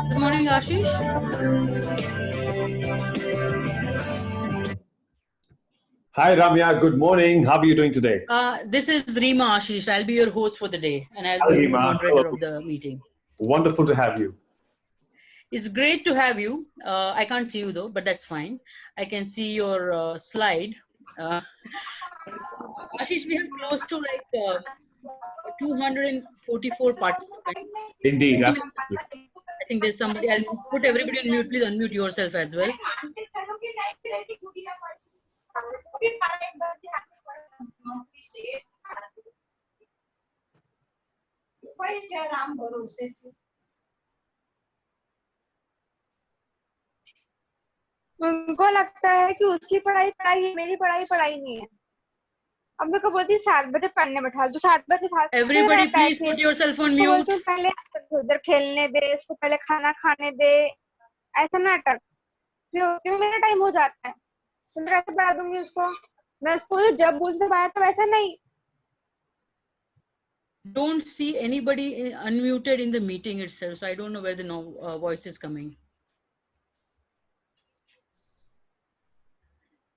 Good morning, Ashish. Hi, Ramya. Good morning. How are you doing today? This is Rima Ashish. I'll be your host for the day, and I'll Hi, be the Rima. moderator Hello. of the meeting. Wonderful to have you. It's great to have you. I can't see you though, but that's fine. I can see your slide. Uh, Ashish, we have close to like 244 participants. Indeed. Give me a Absolutely. second. I think there's somebody. I'll put everybody on mute. Please unmute yourself as well. उनको लगता है कि उसकी पढ़ाई पढ़ाई है, मेरी पढ़ाई पढ़ाई नहीं है। अब मेरे को बोलती 7 बजे पढ़ने बैठा दो, 7 बजे 7 Everybody, please put yourself on mute. बोलती हूँ पहले उधर खेलने दे, इसको पहले खाना खाने दे, ऐसा नाटक। फिर मेरा टाइम हो जाता है, तो मैं कैसे पढ़ा दूंगी उसको? मैं उसको जब बोलते पाया तो वैसा नहीं। Don't see anybody unmuted in the meeting itself, so I don't know where the voice is coming.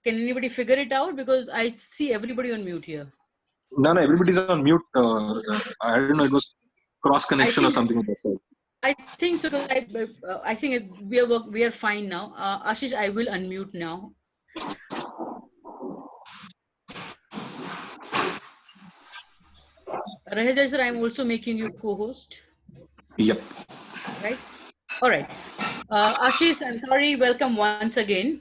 Can anybody figure it out? Because I see everybody on mute here. No, everybody's on mute. I don't know, it was cross connection or something like that. I think so. I think we are fine now. Ashish, I will unmute now. Raheja sir, I'm also making you co-host. Yep. Right. All right. Ashish and Thari, welcome once again.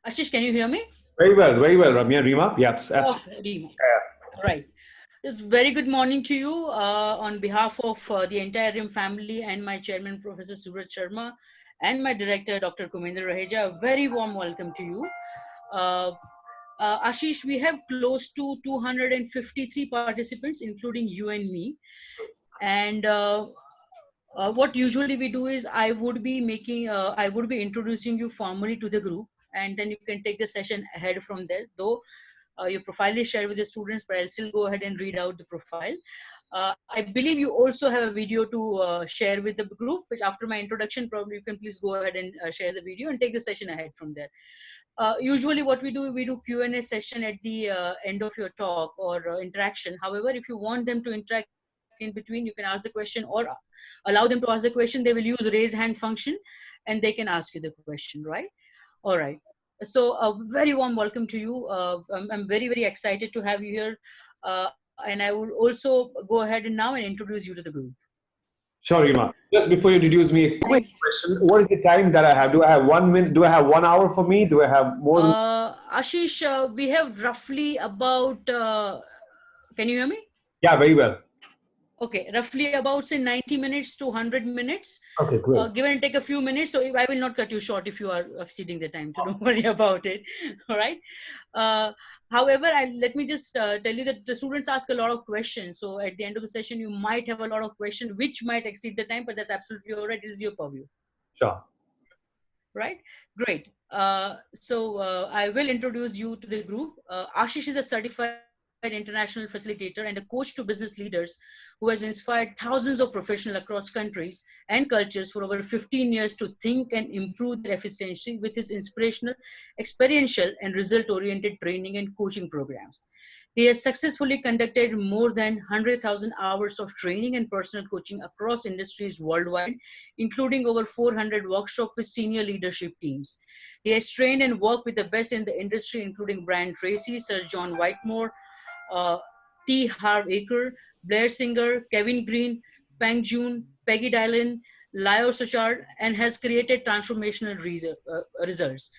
Ashish, can you hear me? Very well, Ramya. Rima? Yes, absolutely. Rima. All right. It's very good morning to you on behalf of the entire RIM family and my chairman, Professor Suraj Sharma, and my director, Dr. Kumendra Raheja. A very warm welcome to you. Ashish, we have close to 253 participants, including you and me. And what usually we do is I would be introducing you formally to the group, and then you can take the session ahead from there. Though your profile is shared with the students, but I'll still go ahead and read out the profile. I believe you also have a video to share with the group, which after my introduction, probably you can please go ahead and share the video and take the session ahead from there. Usually what we do Q&A session at the end of your talk or interaction. However, if you want them to interact in between, you can ask the question or allow them to ask the question. They will use raise hand function and they can ask you the question, right? All right. So a very warm welcome to you. I'm very, very excited to have you here. And I will also go ahead and now and introduce you to the group. Sure, Rima. Just before you introduce me, a quick question. What is the time that I have? Do I have 1 minute? Do I have 1 hour for me? Do I have more than... Ashish, we have roughly about, can you hear me? Yeah, very well. Okay, roughly about say 90 minutes to 100 minutes. Okay, great. Give and take a few minutes. So I will not cut you short if you are exceeding the time. So don't worry about it. All right. However, let me just tell you that the students ask a lot of questions. So at the end of the session, you might have a lot of questions which might exceed the time, but that's absolutely all right. It is your purview. Sure. Right. Great. I will introduce you to the group. Ashish is a certified international facilitator and a coach to business leaders who has inspired thousands of professionals across countries and cultures for over 15 years to think and improve their efficiency with his inspirational, experiential, and result-oriented training and coaching programs. He has successfully conducted more than 100,000 hours of training and personal coaching across industries worldwide, including over 400 workshops with senior leadership teams. He has trained and worked with the best in the industry, including Brian Tracy, Sir John Whitmore, uh, T. Harv Eker, Blair Singer, Kevin Green, Peng Joon, Peggy Dylan, Leo Suchard, and has created transformational results.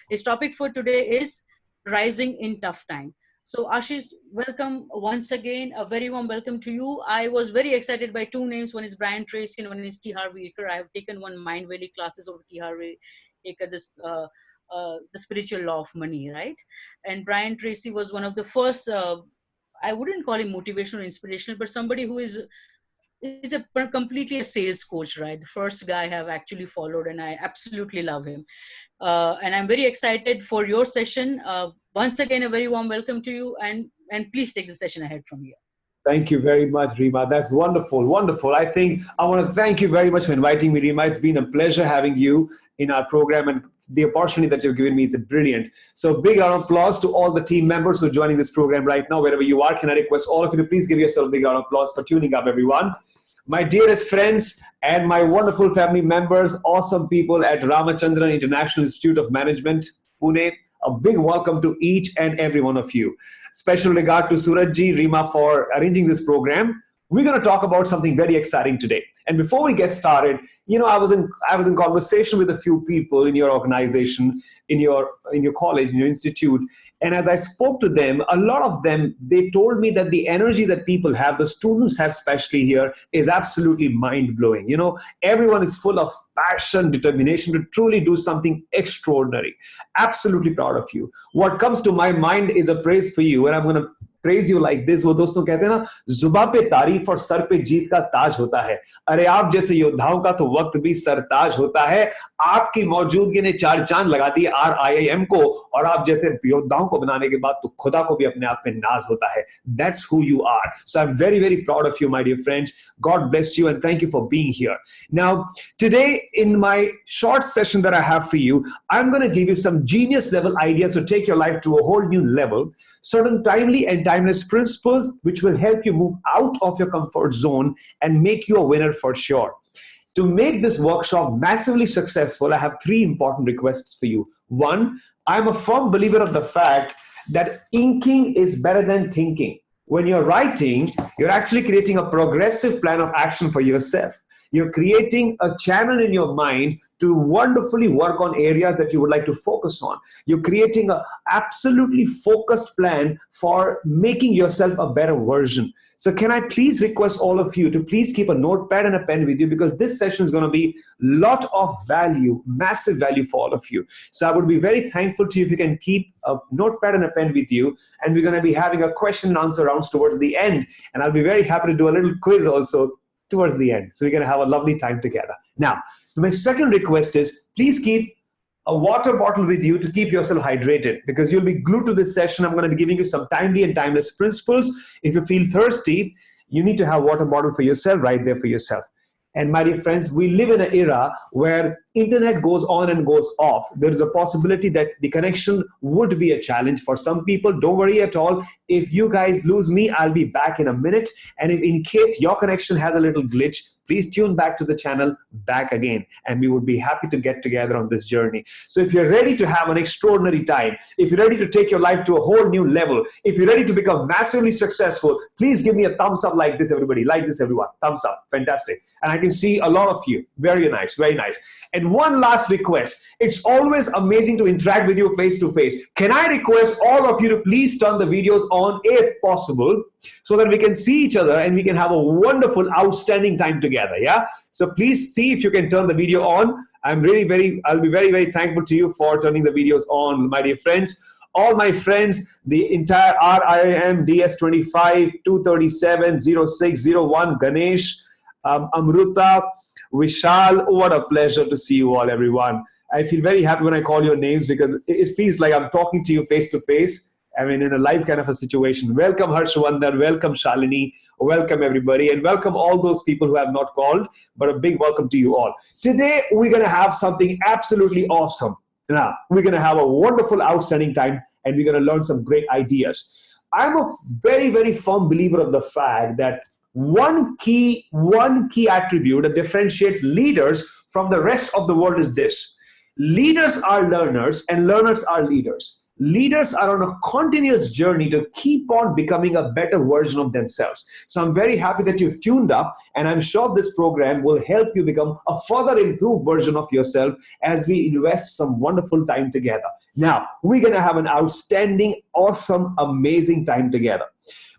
His topic for today is Rising in Tough Time. So Ashish, welcome once again. A very warm welcome to you. I was very excited by two names. One is Brian Tracy and one is T. Harv Eker. I have taken one Mind Valley classes of T. Harv Eker, the spiritual law of money, right? And Brian Tracy was one of the first, I wouldn't call him motivational or inspirational, but somebody who is completely a sales coach, right? The first guy I have actually followed, and I absolutely love him. And I'm very excited for your session. Once again, a very warm welcome to you, and please take the session ahead from here. Thank you very much, Rima. That's wonderful, wonderful. I think I want to thank you very much for inviting me, Rima. It's been a pleasure having you in our program, and the opportunity that you've given me is brilliant. So big round of applause to all the team members who are joining this program right now, wherever you are. Can I request all of you to please give yourself a big round of applause for tuning up, everyone. My dearest friends and my wonderful family members, awesome people at Ramachandran International Institute of Management, Pune, a big welcome to each and every one of you. Special regard to Surajji, Rima for arranging this program. We're going to talk about something very exciting today. And before we get started, you know, I was in conversation with a few people in your organization, in your college, in your institute. And as I spoke to them, a lot of them, they told me that the energy that people have, the students have especially here, is absolutely mind-blowing. You know, everyone is full of passion, determination to truly do something extraordinary. Absolutely proud of you. What comes to my mind is a praise for you, and I'm going to praise you like this. वो दोस्तों कहते हैं ना, जुबा पे तारीफ और sir पे जीत का ताज होता है. अरे आप जैसे योद्धाओं का तो वक्त भी सरताज होता है. आपकी मौजूदगी ने चार चांद लगा दिए RIIM को, और आप जैसे योद्धाओं को बनाने के बाद तो खुदा को भी अपने आप में नाज होता है. That's who you are. So I'm very, very proud of you, my dear friends. God bless you and thank you for being here. Now, today in my short session that I have for you, I'm going to give you some genius level ideas to take your life to a whole new level. Certain timely and timeless principles which will help you move out of your comfort zone and make you a winner for sure. To make this workshop massively successful, I have three important requests for you. One, I'm a firm believer of the fact that inking is better than thinking. When you're writing, you're actually creating a progressive plan of action for yourself. You're creating a channel in your mind to wonderfully work on areas that you would like to focus on. You're creating an absolutely focused plan for making yourself a better version. So can I please request all of you to please keep a notepad and a pen with you, because this session is going to be a lot of value, massive value for all of you. So I would be very thankful to you if you can keep a notepad and a pen with you, and we're going to be having a question and answer rounds towards the end. And I'll be very happy to do a little quiz also towards the end. So we're going to have a lovely time together. Now, my second request is please keep a water bottle with you to keep yourself hydrated, because you'll be glued to this session. I'm going to be giving you some timely and timeless principles. If you feel thirsty, you need to have a water bottle for yourself right there for yourself. And my dear friends, we live in an era where internet goes on and goes off. There is a possibility that the connection would be a challenge for some people. Don't worry at all. If you guys lose me, I'll be back in a minute. And if in case your connection has a little glitch, please tune back to the channel back again, and we would be happy to get together on this journey. So if you're ready to have an extraordinary time, if you're ready to take your life to a whole new level, if you're ready to become massively successful, please give me a thumbs up like this, everybody. Like this, everyone. Thumbs up. Fantastic. And I can see a lot of you. Very nice. Very nice. And one last request. It's always amazing to interact with you face to face. Can I request all of you to please turn the videos on if possible, so that we can see each other and we can have a wonderful, outstanding time together, yeah? So please see if you can turn the video on. I'll be very, very thankful to you for turning the videos on, my dear friends. All my friends, the entire RIIM DS25, 237, 0601, Ganesh, Amruta, Vishal, what a pleasure to see you all, everyone. I feel very happy when I call your names because it feels like I'm talking to you face to face. I mean, in a live kind of a situation. Welcome, Harshvardhan. Welcome, Shalini. Welcome, everybody. And welcome all those people who have not called, but a big welcome to you all. Today, we're going to have something absolutely awesome. Now, we're going to have a wonderful, outstanding time, and we're going to learn some great ideas. I'm a very, very firm believer of the fact that one key attribute that differentiates leaders from the rest of the world is this. Leaders are learners and learners are leaders. Leaders are on a continuous journey to keep on becoming a better version of themselves. So I'm very happy that you've tuned up, and I'm sure this program will help you become a further improved version of yourself as we invest some wonderful time together. Now, we're going to have an outstanding, awesome, amazing time together.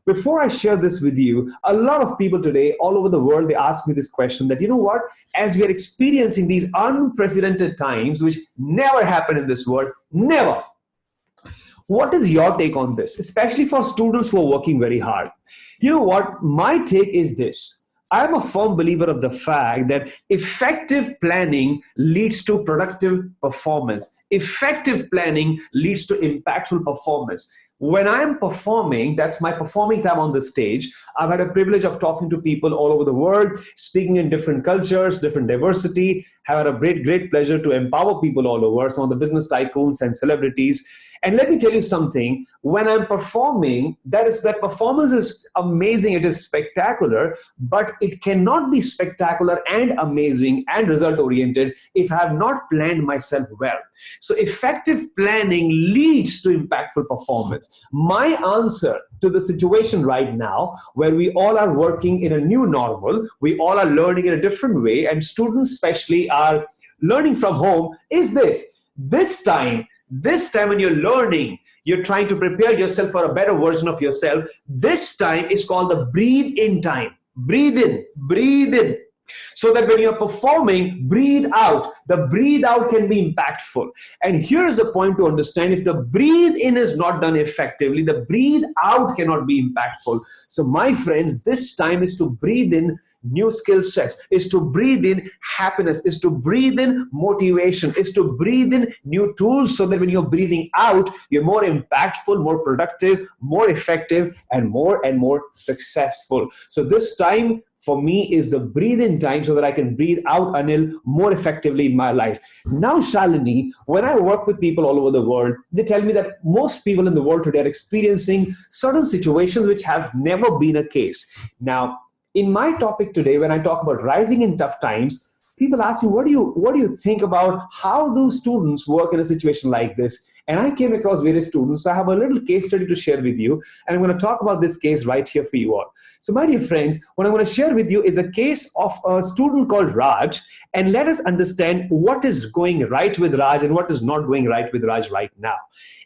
Before I share this with you, a lot of people today all over the world, they ask me this question that, you know what, as we are experiencing these unprecedented times, which never happen in this world, never. What is your take on this, especially for students who are working very hard? You know what, my take is this. I'm a firm believer of the fact that effective planning leads to productive performance. Effective planning leads to impactful performance. When I'm performing, that's my performing time on the stage. I've had a privilege of talking to people all over the world, speaking in different cultures, different diversity. Have had a great pleasure to empower people all over, some of the business tycoons and celebrities. And let me tell you something, when I'm performing, that performance is amazing, it is spectacular, but it cannot be spectacular and amazing and result-oriented if I have not planned myself well. So effective planning leads to impactful performance. My answer to the situation right now, where we all are working in a new normal, we all are learning in a different way, and students especially are learning from home, is this. This time when you're learning, you're trying to prepare yourself for a better version of yourself. This time is called the breathe in time. Breathe in, breathe in. So that when you're performing, breathe out. The breathe out can be impactful. And here's the point to understand. If the breathe in is not done effectively, the breathe out cannot be impactful. So my friends, this time is to breathe in new skill sets, is to breathe in happiness, is to breathe in motivation, is to breathe in new tools, so that when you're breathing out, you're more impactful, more productive, more effective, and more successful. So this time for me is the breathe in time, so that I can breathe out, Anil, more effectively in my life. Now, Shalini, when I work with people all over the world, they tell me that most people in the world today are experiencing certain situations which have never been a case. Now, in my topic today, when I talk about rising in tough times, people ask me, what do you think about how do students work in a situation like this? And I came across various students. So I have a little case study to share with you. And I'm going to talk about this case right here for you all. So my dear friends, what I'm going to share with you is a case of a student called Raj. And let us understand what is going right with Raj and what is not going right with Raj right now.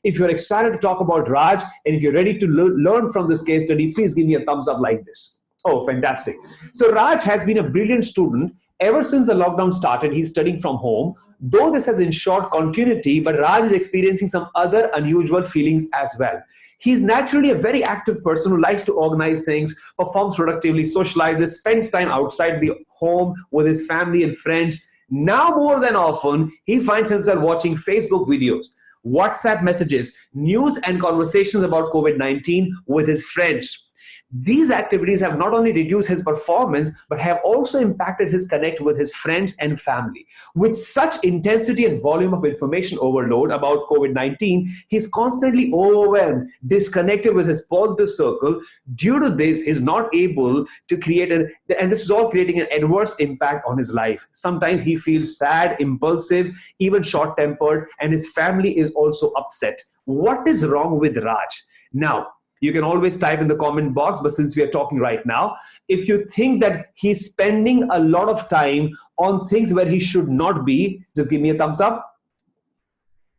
If you're excited to talk about Raj, and if you're ready to learn from this case study, please give me a thumbs up like this. Oh, fantastic. So Raj has been a brilliant student. Ever since the lockdown started, he's studying from home. Though this has ensured continuity, but Raj is experiencing some other unusual feelings as well. He's naturally a very active person who likes to organize things, performs productively, socializes, spends time outside the home with his family and friends. Now more than often, he finds himself watching Facebook videos, WhatsApp messages, news and conversations about COVID-19 with his friends. These activities have not only reduced his performance, but have also impacted his connect with his friends and family. With such intensity and volume of information overload about COVID-19, he's constantly overwhelmed, disconnected with his positive circle. Due to this, he's not able to create and this is all creating an adverse impact on his life. Sometimes he feels sad, impulsive, even short-tempered, and his family is also upset. What is wrong with Raj? Now, you can always type in the comment box, but since we are talking right now, if you think that he's spending a lot of time on things where he should not be, just give me a thumbs up.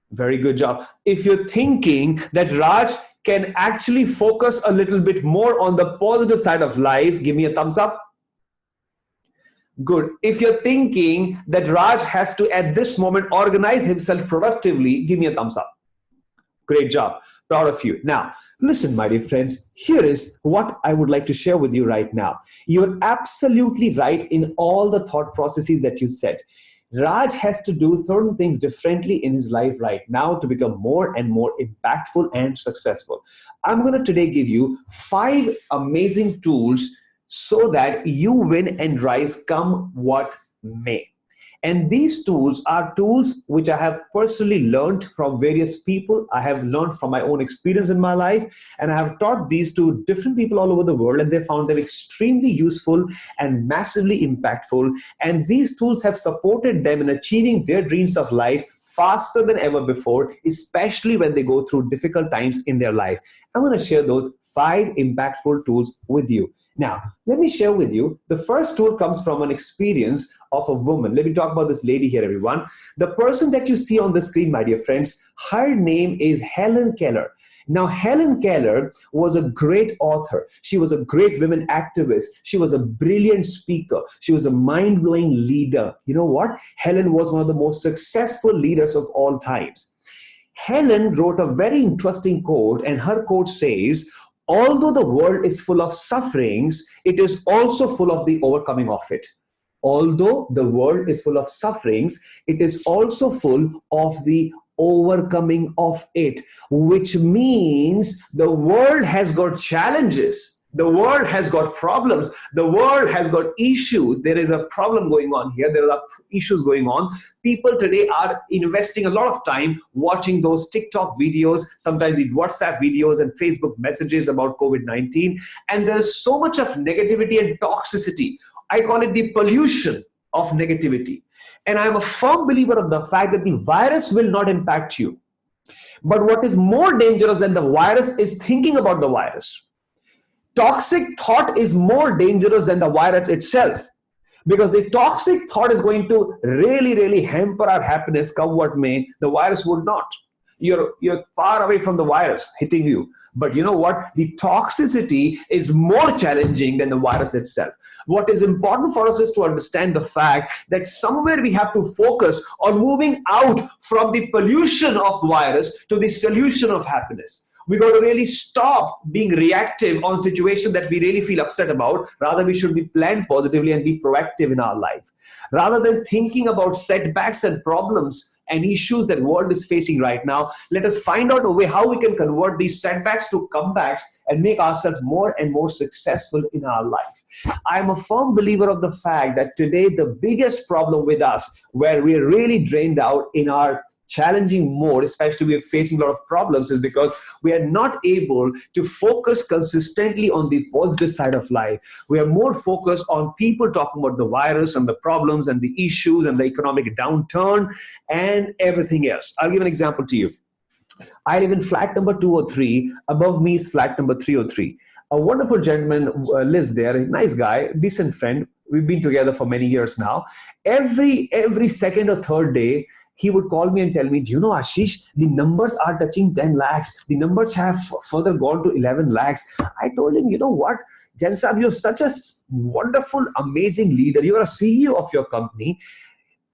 Very good job. If you're thinking that Raj can actually focus a little bit more on the positive side of life, give me a thumbs up. Good. If you're thinking that Raj has to, at this moment, organize himself productively, give me a thumbs up. Great job. Proud of you. Now, listen, my dear friends, here is what I would like to share with you right now. You're absolutely right in all the thought processes that you said. Raj has to do certain things differently in his life right now to become more and more impactful and successful. I'm going to today give you 5 amazing tools so that you win and rise come what may. And these tools are tools which I have personally learned from various people. I have learned from my own experience in my life, and I have taught these to different people all over the world, and they found them extremely useful and massively impactful. And these tools have supported them in achieving their dreams of life faster than ever before, especially when they go through difficult times in their life. I'm going to share those 5 impactful tools with you. Now, let me share with you, the first tool comes from an experience of a woman. Let me talk about this lady here, everyone. The person that you see on the screen, my dear friends, her name is Helen Keller. Now, Helen Keller was a great author. She was a great women activist. She was a brilliant speaker. She was a mind-blowing leader. You know what? Helen was one of the most successful leaders of all times. Helen wrote a very interesting quote, and her quote says, although the world is full of sufferings, it is also full of the overcoming of it. Although the world is full of sufferings, it is also full of the overcoming of it, which means the world has got challenges. The world has got problems. The world has got issues. There is a problem going on here. There are issues going on. People today are investing a lot of time watching those TikTok videos, sometimes these WhatsApp videos and Facebook messages about COVID-19. And there is so much of negativity and toxicity. I call it the pollution of negativity. And I'm a firm believer of the fact that the virus will not impact you. But what is more dangerous than the virus is thinking about the virus. Toxic thought is more dangerous than the virus itself, because the toxic thought is going to really, really hamper our happiness come what may. The virus would not. You're far away from the virus hitting you. But you know what? The toxicity is more challenging than the virus itself. What is important for us is to understand the fact that somewhere we have to focus on moving out from the pollution of virus to the solution of happiness. We got to really stop being reactive on situations that we really feel upset about. Rather, we should be planned positively and be proactive in our life. Rather than thinking about setbacks and problems and issues that the world is facing right now, let us find out a way how we can convert these setbacks to comebacks and make ourselves more and more successful in our life. I'm a firm believer of the fact that today the biggest problem with us, where we're really drained out in our challenging mode, especially we're facing a lot of problems, is because we are not able to focus consistently on the positive side of life. We are more focused on people talking about the virus and the problems and the issues and the economic downturn and everything else. I'll give an example to you. I live in flat number 203. Above me is flat number 303. A wonderful gentleman lives there, a nice guy, decent friend. We've been together for many years now. Every second or third day, he would call me and tell me, do you know, Ashish, the numbers are touching 10 lakhs. The numbers have further gone to 11 lakhs. I told him, you know what, Jan Saab, you're such a wonderful, amazing leader. You're a CEO of your company.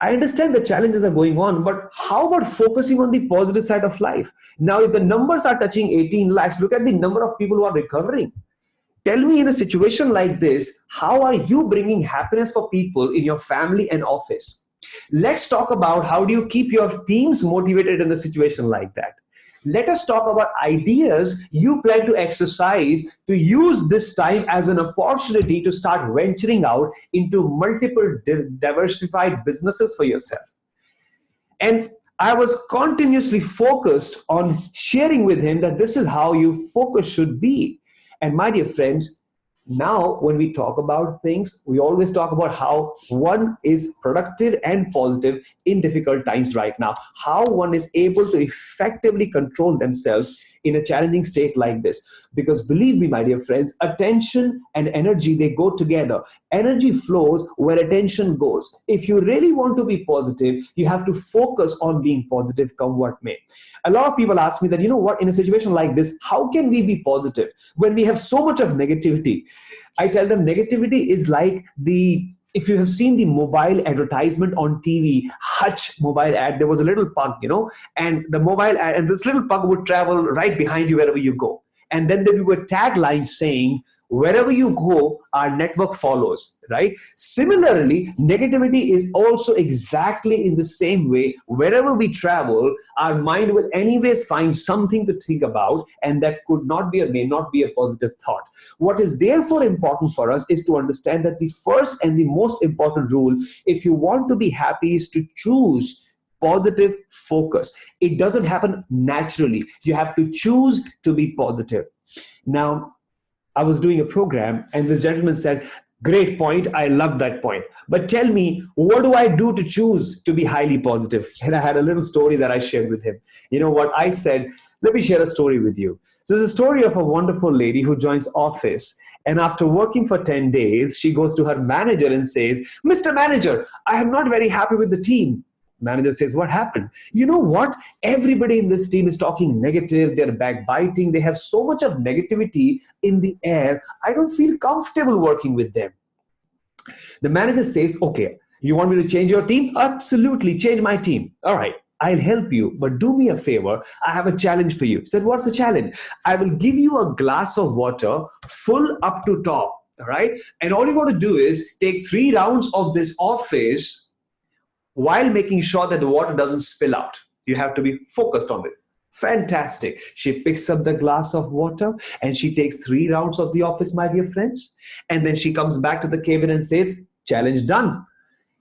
I understand the challenges are going on, but how about focusing on the positive side of life? Now, if the numbers are touching 18 lakhs, look at the number of people who are recovering. Tell me, in a situation like this, how are you bringing happiness for people in your family and office? Let's talk about how do you keep your teams motivated in a situation like that. Let us talk about ideas you plan to exercise to use this time as an opportunity to start venturing out into multiple diversified businesses for yourself. And I was continuously focused on sharing with him that this is how your focus should be. And my dear friends, now when we talk about things, we always talk about how one is productive and positive in difficult times right now, how one is able to effectively control themselves in a challenging state like this. Because believe me, my dear friends, attention and energy, they go together. Energy flows where attention goes. If you really want to be positive, you have to focus on being positive come what may. A lot of people ask me that, you know what, in a situation like this, how can we be positive when we have so much of negativity? I tell them negativity is like if you have seen the mobile advertisement on TV, Hutch mobile ad, there was a little pug, and the mobile ad, and this little pug would travel right behind you wherever you go. And then there were taglines saying, wherever you go, our network follows, right? Similarly, negativity is also exactly in the same way. Wherever we travel, our mind will anyways find something to think about, and that could not be or may not be a positive thought. What is therefore important for us is to understand that the first and the most important rule, if you want to be happy, is to choose positive focus. It doesn't happen naturally. You have to choose to be positive. Now, I was doing a program and the gentleman said, great point. I love that point. But tell me, what do I do to choose to be highly positive? And I had a little story that I shared with him. You know what I said? Let me share a story with you. So there's a story of a wonderful lady who joins office. And after working for 10 days, she goes to her manager and says, Mr. Manager, I am not very happy with the team. Manager says, what happened? You know what? Everybody in this team is talking negative. They're backbiting. They have so much of negativity in the air. I don't feel comfortable working with them. The manager says, okay, you want me to change your team? Absolutely, change my team. All right, I'll help you, but do me a favor. I have a challenge for you. He said, what's the challenge? I will give you a glass of water full up to top. All right. And all you got to do is take 3 rounds of this office while making sure that the water doesn't spill out. You have to be focused on it. Fantastic. She picks up the glass of water and she takes 3 rounds of the office, my dear friends. And then she comes back to the cabin and says, challenge done.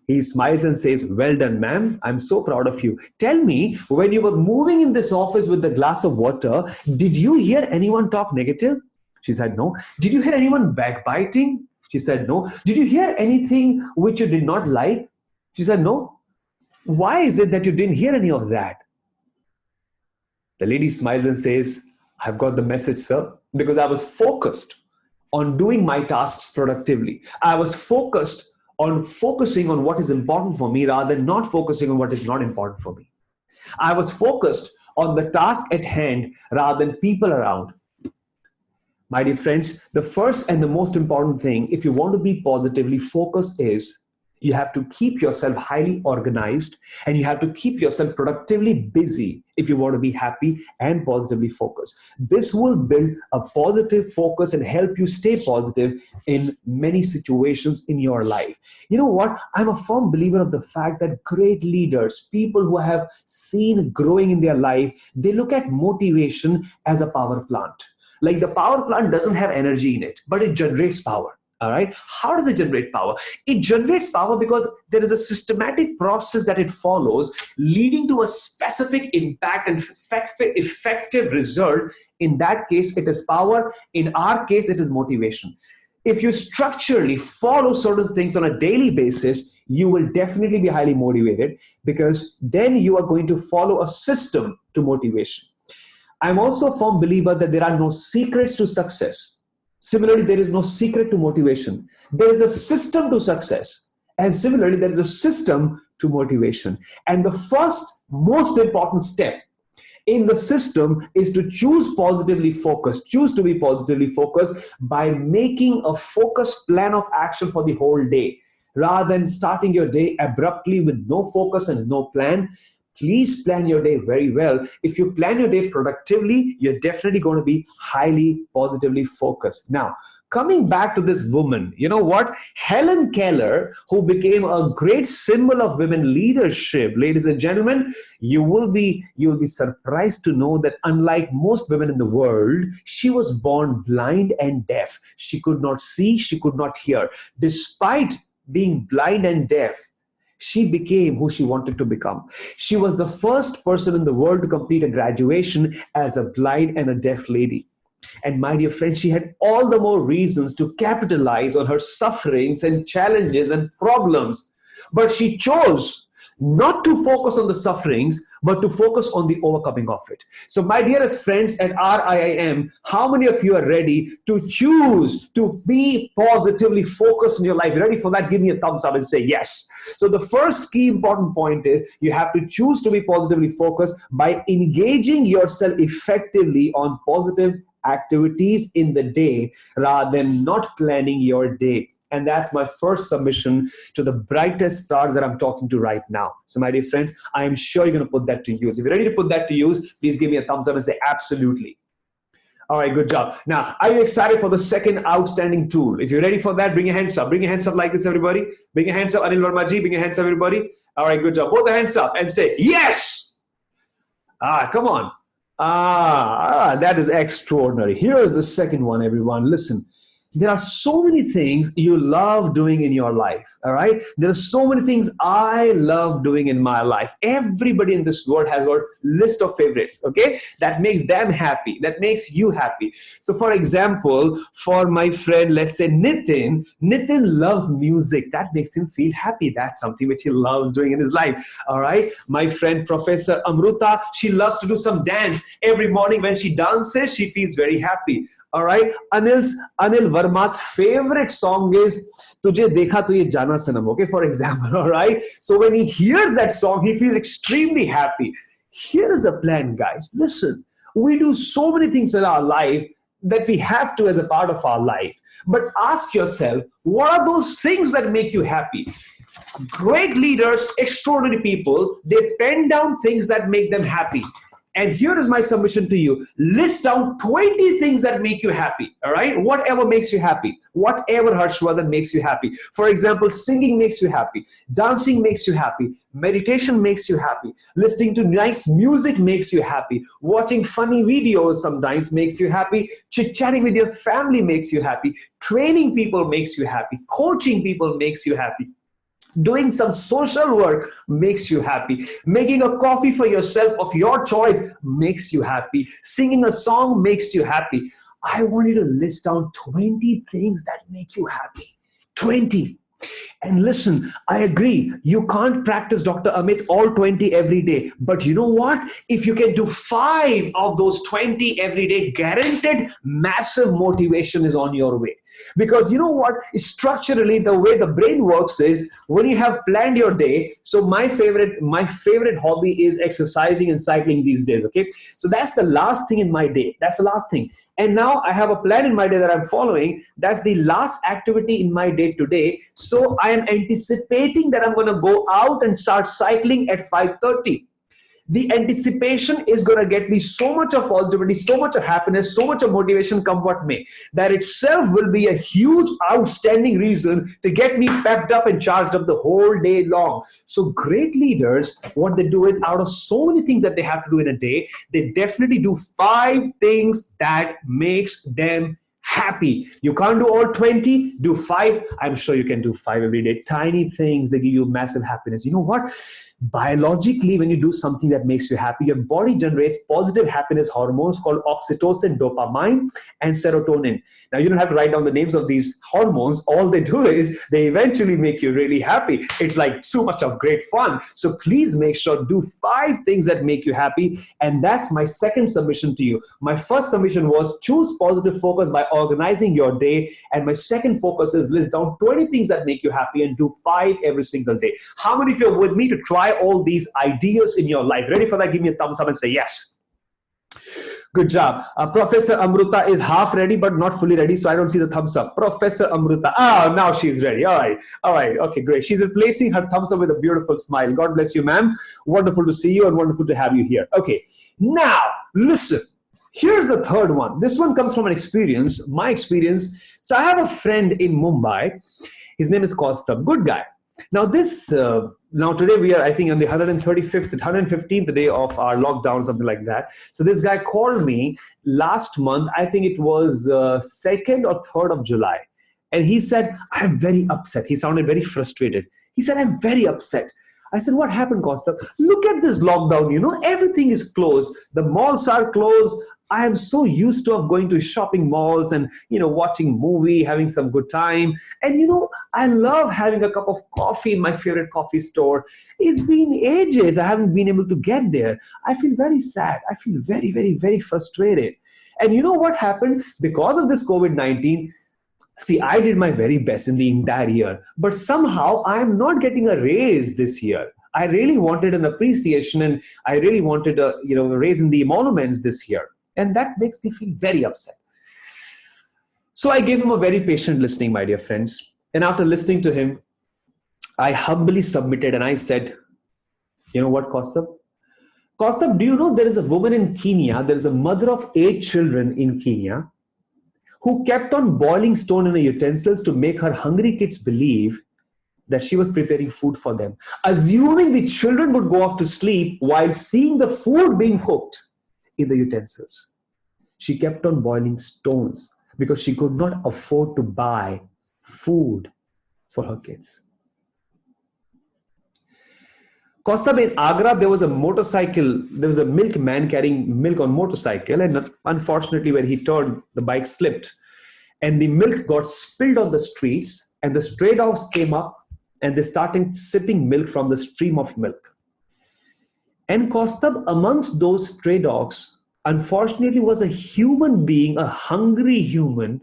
He smiles and says, well done, ma'am. I'm so proud of you. Tell me, when you were moving in this office with the glass of water, did you hear anyone talk negative? She said, no. Did you hear anyone backbiting? She said, no. Did you hear anything which you did not like? She said, no. Why is it that you didn't hear any of that? The lady smiles and says, I've got the message, sir, because I was focused on doing my tasks productively. I was focused on focusing on what is important for me rather than not focusing on what is not important for me. I was focused on the task at hand rather than people around. My dear friends, the first and the most important thing, if you want to be positively focused, is you have to keep yourself highly organized and you have to keep yourself productively busy if you want to be happy and positively focused. This will build a positive focus and help you stay positive in many situations in your life. You know what? I'm a firm believer of the fact that great leaders, people who have seen growing in their life, they look at motivation as a power plant. Like the power plant doesn't have energy in it, but it generates power. All right. How does it generate power? It generates power because there is a systematic process that it follows, leading to a specific impact and effective result. In that case, it is power. In our case, it is motivation. If you structurally follow certain things on a daily basis, you will definitely be highly motivated because then you are going to follow a system to motivation. I'm also a firm believer that there are no secrets to success. Similarly, there is no secret to motivation. There is a system to success. And similarly, there is a system to motivation. And the first most important step in the system is to choose positively focused, choose to be positively focused by making a focused plan of action for the whole day. Rather than starting your day abruptly with no focus and no plan, please plan your day very well. If you plan your day productively, you're definitely going to be highly positively focused. Now, coming back to this woman, you know what? Helen Keller, who became a great symbol of women leadership, ladies and gentlemen, you will be surprised to know that unlike most women in the world, she was born blind and deaf. She could not see, she could not hear. Despite being blind and deaf, she became who she wanted to become. She was the first person in the world to complete a graduation as a blind and a deaf lady. And my dear friend, she had all the more reasons to capitalize on her sufferings and challenges and problems. But she chose not to focus on the sufferings, but to focus on the overcoming of it. So my dearest friends at RIIM, how many of you are ready to choose to be positively focused in your life? Ready for that? Give me a thumbs up and say yes. So the first key important point is you have to choose to be positively focused by engaging yourself effectively on positive activities in the day rather than not planning your day. And that's my first submission to the brightest stars that I'm talking to right now. So my dear friends, I am sure you're going to put that to use. If you're ready to put that to use, please give me a thumbs up and say absolutely. All right, good job. Now, are you excited for the second outstanding tool? If you're ready for that, bring your hands up. Bring your hands up like this, everybody. Bring your hands up, Anil Verma ji. Bring your hands up, everybody. All right, good job. Both the hands up and say, yes! Come on. That is extraordinary. Here is the second one, everyone. Listen. There are so many things you love doing in your life, all right? There are so many things I love doing in my life. Everybody in this world has got a list of favorites, okay? That makes them happy, that makes you happy. So for example, for my friend, let's say Nitin loves music. That makes him feel happy. That's something which he loves doing in his life, all right? My friend, Professor Amruta, she loves to do some dance. Every morning when she dances, she feels very happy. All right, Anil Verma's favorite song is Tujhe Dekha To Ye Jana Sanam. Okay, for example, all right. So when he hears that song, he feels extremely happy. Here is a plan, guys. Listen, we do so many things in our life that we have to as a part of our life. But ask yourself, what are those things that make you happy? Great leaders, extraordinary people, they pen down things that make them happy. And here is my submission to you. List down 20 things that make you happy, all right? Whatever makes you happy. Whatever, Harshvardhan, makes you happy. For example, singing makes you happy. Dancing makes you happy. Meditation makes you happy. Listening to nice music makes you happy. Watching funny videos sometimes makes you happy. Chit-chatting with your family makes you happy. Training people makes you happy. Coaching people makes you happy. Doing some social work makes you happy. Making a coffee for yourself of your choice makes you happy. Singing a song makes you happy. I want you to list down 20 things that make you happy. 20. And listen, I agree, you can't practice Dr. Amit all 20 every day. But you know what? If you can do 5 of those 20 every day, guaranteed massive motivation is on your way. Because you know what? Structurally, the way the brain works is when you have planned your day. So my favorite hobby is exercising and cycling these days. Okay. So that's the last thing in my day. That's the last thing. And now I have a plan in my day that I'm following. That's the last activity in my day today. So I am anticipating that I'm going to go out and start cycling at 5:30. The anticipation is going to get me so much of positivity, so much of happiness, so much of motivation, come what may. That itself will be a huge, outstanding reason to get me pepped up and charged up the whole day long. So great leaders, what they do is, out of so many things that they have to do in a day, they definitely do 5 things that makes them happy. You can't do all 20, do 5. I'm sure you can do 5 every day. Tiny things that give you massive happiness. You know what? Biologically, when you do something that makes you happy, your body generates positive happiness hormones called oxytocin, dopamine, and serotonin. Now, you don't have to write down the names of these hormones. All they do is they eventually make you really happy. It's like so much of great fun. So please make sure, do 5 things that make you happy. And that's my second submission to you. My first submission was choose positive focus by organizing your day. And my second focus is list down 20 things that make you happy and do 5 every single day. How many of you are with me to try all these ideas in your life? Ready for that? Give me a thumbs up and say yes. Good job. Professor Amruta is half ready, but not fully ready. So I don't see the thumbs up. Professor Amruta. Oh, now she's ready. All right. All right. Okay, great. She's replacing her thumbs up with a beautiful smile. God bless you, ma'am. Wonderful to see you and wonderful to have you here. Okay. Now, listen. Here's the third one. This one comes from an experience, my experience. So I have a friend in Mumbai. His name is Kaustubh. Good guy. Now today we are, I think, on the 115th day of our lockdown, something like that. So this guy called me last month. I think it was 2nd or 3rd of July. And he said, I'm very upset. He sounded very frustrated. He said, I'm very upset. I said, what happened, Kaustubh? Look at this lockdown. You know, everything is closed. The malls are closed. I am so used to of going to shopping malls and, you know, watching movie, having some good time. And, you know, I love having a cup of coffee in my favorite coffee store. It's been ages. I haven't been able to get there. I feel very sad. I feel very, very, very frustrated. And you know what happened? Because of this COVID-19, see, I did my very best in the entire year, but somehow I am not getting a raise this year. I really wanted an appreciation and I really wanted a, you know, a raise in the emoluments this year. And that makes me feel very upset. So I gave him a very patient listening, my dear friends. And after listening to him, I humbly submitted and I said, you know what, Kaustubh? Kaustubh, do you know there is a woman in Kenya, there is a mother of 8 children in Kenya who kept on boiling stone in her utensils to make her hungry kids believe that she was preparing food for them, assuming the children would go off to sleep while seeing the food being cooked in the utensils. She kept on boiling stones because she could not afford to buy food for her kids. Kaustubh, in Agra, there was a motorcycle, there was a milkman carrying milk on motorcycle, and unfortunately when he turned, the bike slipped and the milk got spilled on the streets, and the stray dogs came up and they started sipping milk from the stream of milk. And Kaustubh, amongst those stray dogs, unfortunately was a human being, a hungry human,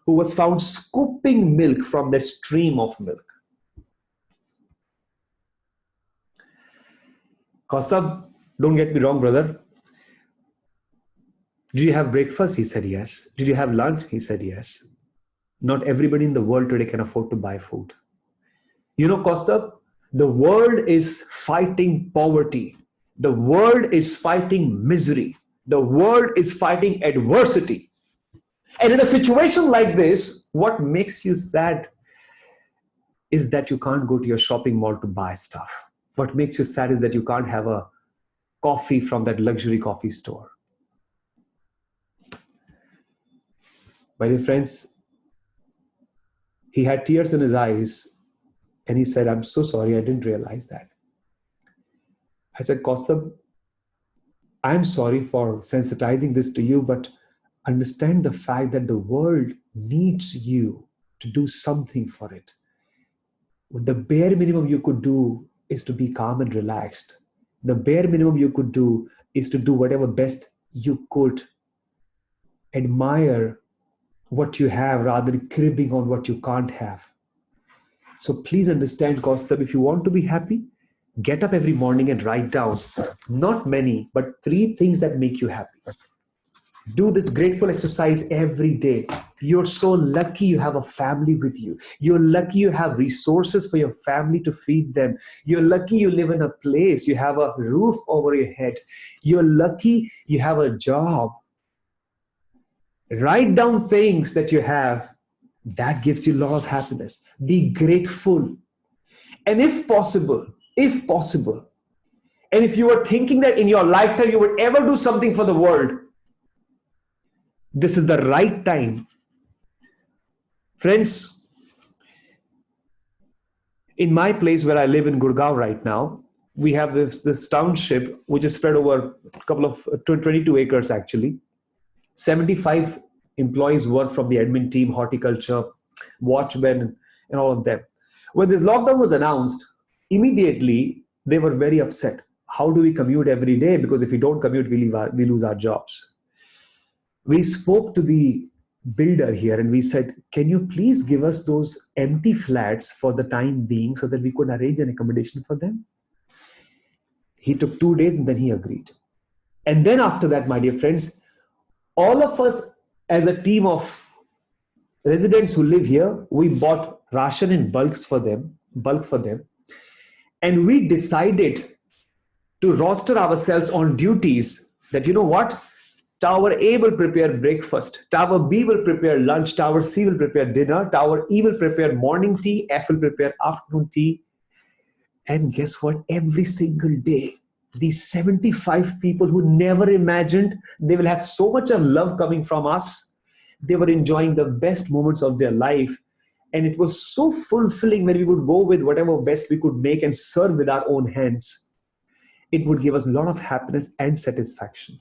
who was found scooping milk from that stream of milk. Kaustubh, don't get me wrong, brother. Did you have breakfast? He said yes. Did you have lunch? He said yes. Not everybody in the world today can afford to buy food. You know, Kaustubh, the world is fighting poverty. The world is fighting misery. The world is fighting adversity. And in a situation like this, what makes you sad is that you can't go to your shopping mall to buy stuff. What makes you sad is that you can't have a coffee from that luxury coffee store. My dear friends, he had tears in his eyes and he said, "I'm so sorry, I didn't realize that." I said, "Kaustubh, I'm sorry for sensitizing this to you, but understand the fact that the world needs you to do something for it. The bare minimum you could do is to be calm and relaxed. The bare minimum you could do is to do whatever best you could. Admire what you have rather than cribbing on what you can't have. So please understand, Kaustubh, if you want to be happy, get up every morning and write down not many, but 3 things that make you happy. Do this grateful exercise every day. You're so lucky you have a family with you. You're lucky you have resources for your family to feed them. You're lucky you live in a place, you have a roof over your head. You're lucky you have a job. Write down things that you have. That gives you a lot of happiness. Be grateful. And if possible, and if you were thinking that in your lifetime you would ever do something for the world, this is the right time. Friends, in my place where I live in Gurgaon right now, we have this township which is spread over a couple of 22 acres actually. 75 employees work from the admin team, horticulture, watchmen, and all of them. When this lockdown was announced, immediately they were very upset. How do we commute every day? Because if we don't commute, we lose our jobs. We spoke to the builder here and we said, "Can you please give us those empty flats for the time being so that we could arrange an accommodation for them?" He took 2 days and then he agreed. And then after that, my dear friends, all of us as a team of residents who live here, we bought ration in bulk for them. And we decided to roster ourselves on duties that, you know what? Tower A will prepare breakfast. Tower B will prepare lunch. Tower C will prepare dinner. Tower E will prepare morning tea. F will prepare afternoon tea. And guess what? Every single day, these 75 people who never imagined they will have so much of love coming from us, they were enjoying the best moments of their life. And it was so fulfilling when we would go with whatever best we could make and serve with our own hands. It would give us a lot of happiness and satisfaction.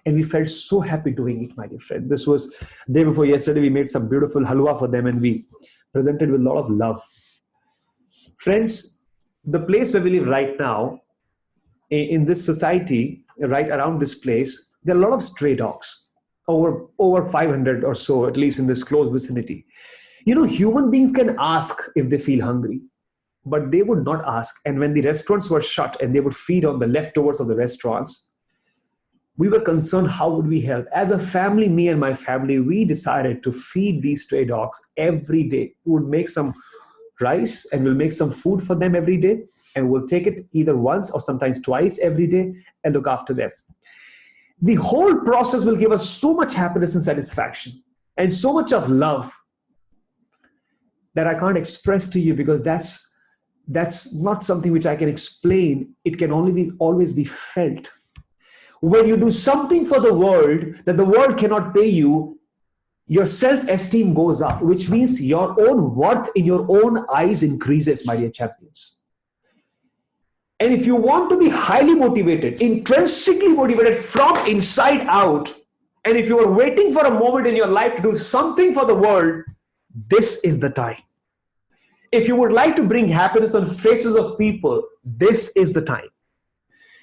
And we felt so happy doing it, my dear friend. This was day before yesterday. We made some beautiful halwa for them and we presented with a lot of love. Friends, the place where we live right now, in this society, right around this place, there are a lot of stray dogs, over 500 or so, at least in this close vicinity. You know, human beings can ask if they feel hungry, but they would not ask. And when the restaurants were shut and they would feed on the leftovers of the restaurants, we were concerned, how would we help? As a family, me and my family, we decided to feed these stray dogs every day. We would make some rice and we'll make some food for them every day. and we'll take it either once or sometimes twice every day and look after them. The whole process will give us so much happiness and satisfaction and so much of love that I can't express to you, because that's not something which I can explain. It can only always be felt. When you do something for the world that the world cannot pay you, your self-esteem goes up, which means your own worth in your own eyes increases, my dear champions. And if you want to be highly motivated, intrinsically motivated from inside out, and if you are waiting for a moment in your life to do something for the world, this is the time. If you would like to bring happiness on faces of people, this is the time.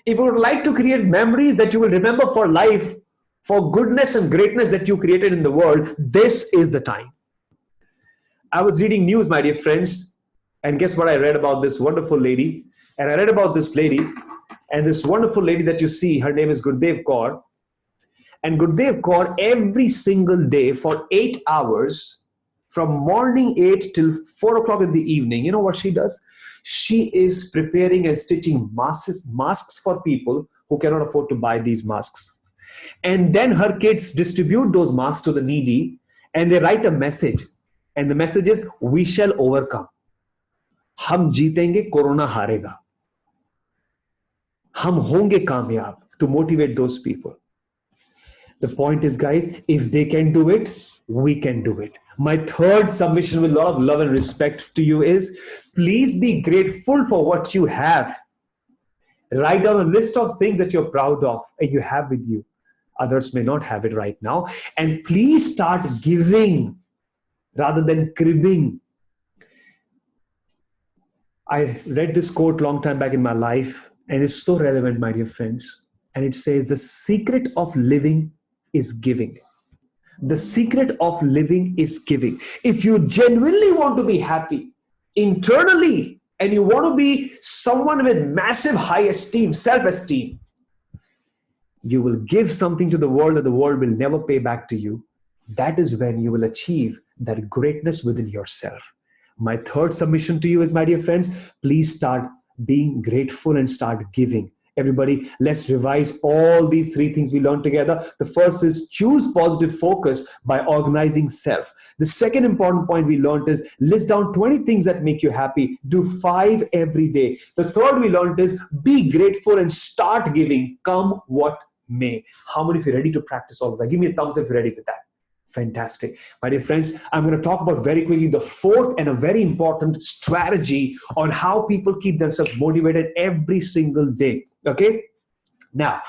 If you would like to create memories that you will remember for life, for goodness and greatness that you created in the world, this is the time. I was reading news, my dear friends, and guess what I read about this wonderful lady? And I read about this lady, and this wonderful lady that you see, her name is Gurdev Kaur. And Gurdev Kaur, every single day for 8 hours, from morning 8 till 4 o'clock in the evening, you know what she does? She is preparing and stitching masks for people who cannot afford to buy these masks. And then her kids distribute those masks to the needy, and they write a message. And the message is, we shall overcome. हम जीतेंगे, corona हारेगा. हम होंगे कामयाब, to motivate those people. The point is, guys, if they can do it, we can do it. My third submission with a lot of love and respect to you is, please be grateful for what you have. Write down a list of things that you're proud of and you have with you. Others may not have it right now. And please start giving rather than cribbing. I read this quote long time back in my life, and it's so relevant, my dear friends. And it says, the secret of living is giving. The secret of living is giving. If you genuinely want to be happy internally, and you want to be someone with massive high esteem, self-esteem, you will give something to the world that the world will never pay back to you. That is when you will achieve that greatness within yourself. My third submission to you is, my dear friends, please start being grateful and start giving. Everybody, let's revise all these 3 things we learned together. The first is choose positive focus by organizing self. The second important point we learned is list down 20 things that make you happy. Do 5 every day. The third we learned is be grateful and start giving, come what may. How many of you are ready to practice all of that? Give me a thumbs up if you're ready with that. Fantastic. My dear friends, I'm going to talk about very quickly the fourth and a very important strategy on how people keep themselves motivated every single day. Okay? Now,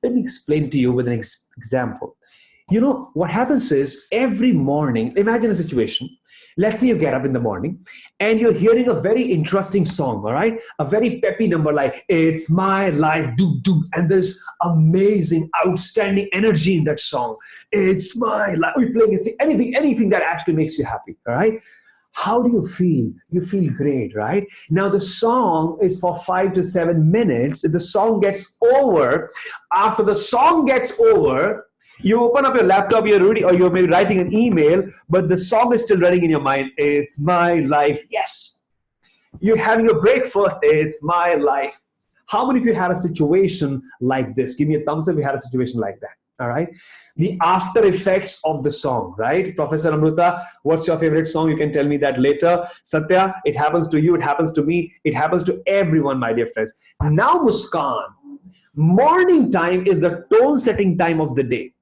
let me explain to you with an example. You know, what happens is every morning, imagine a situation. Let's say you get up in the morning and you're hearing a very interesting song, all right? A very peppy number like, it's my life, do, do. And there's amazing, outstanding energy in that song. It's my life. We're playing anything that actually makes you happy, all right? How do you feel? You feel great, right? Now the song is for 5 to 7 minutes. If the song gets over, after the song gets over, you open up your laptop, you're reading, or you're maybe writing an email, but the song is still running in your mind. It's my life. Yes. You're having your breakfast. It's my life. How many of you had a situation like this? Give me a thumbs up if you had a situation like that. All right. The after effects of the song, right? Professor Amruta, what's your favorite song? You can tell me that later. Satya, it happens to you. It happens to me. It happens to everyone, my dear friends. Now, Muskan, morning time is the tone setting time of the day.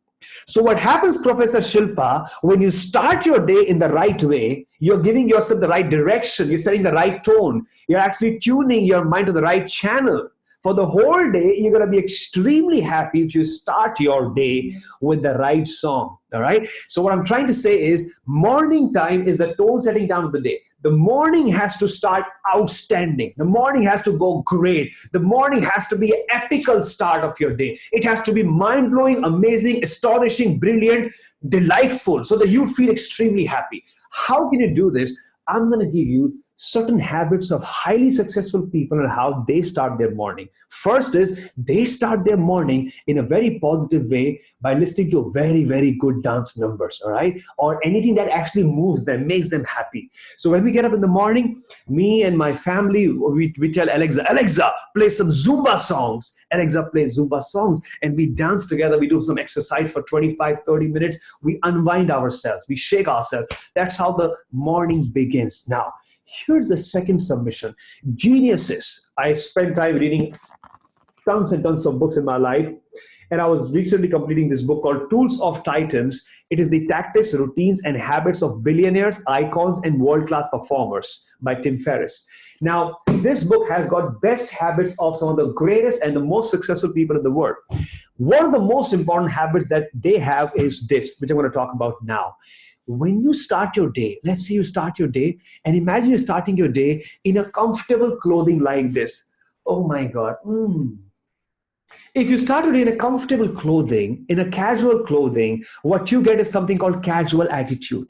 So what happens, Professor Shilpa, when you start your day in the right way, you're giving yourself the right direction, you're setting the right tone, you're actually tuning your mind to the right channel. For the whole day, you're going to be extremely happy if you start your day with the right song, all right? So what I'm trying to say is morning time is the tone setting time of the day. The morning has to start outstanding. The morning has to go great. The morning has to be an epical start of your day. It has to be mind-blowing, amazing, astonishing, brilliant, delightful, so that you feel extremely happy. How can you do this? I'm going to give you certain habits of highly successful people and how they start their morning. First is they start their morning in a very positive way by listening to very, very good dance numbers, all right? Or anything that actually moves them, makes them happy. So when we get up in the morning, me and my family, we tell Alexa, play some Zumba songs. Alexa plays Zumba songs and we dance together. We do some exercise for 25, 30 minutes. We unwind ourselves. We shake ourselves. That's how the morning begins. Now, here's the second submission. Geniuses. I spent time reading tons and tons of books in my life. And I was recently completing this book called Tools of Titans. It is the tactics, routines, and habits of billionaires, icons, and world-class performers by Tim Ferriss. Now, this book has got best habits of some of the greatest and the most successful people in the world. One of the most important habits that they have is this, which I'm going to talk about now. When you start your day, let's say you start your day, and imagine you're starting your day in a comfortable clothing like this. Oh my God. If you start your day in a comfortable clothing, in a casual clothing, what you get is something called casual attitude.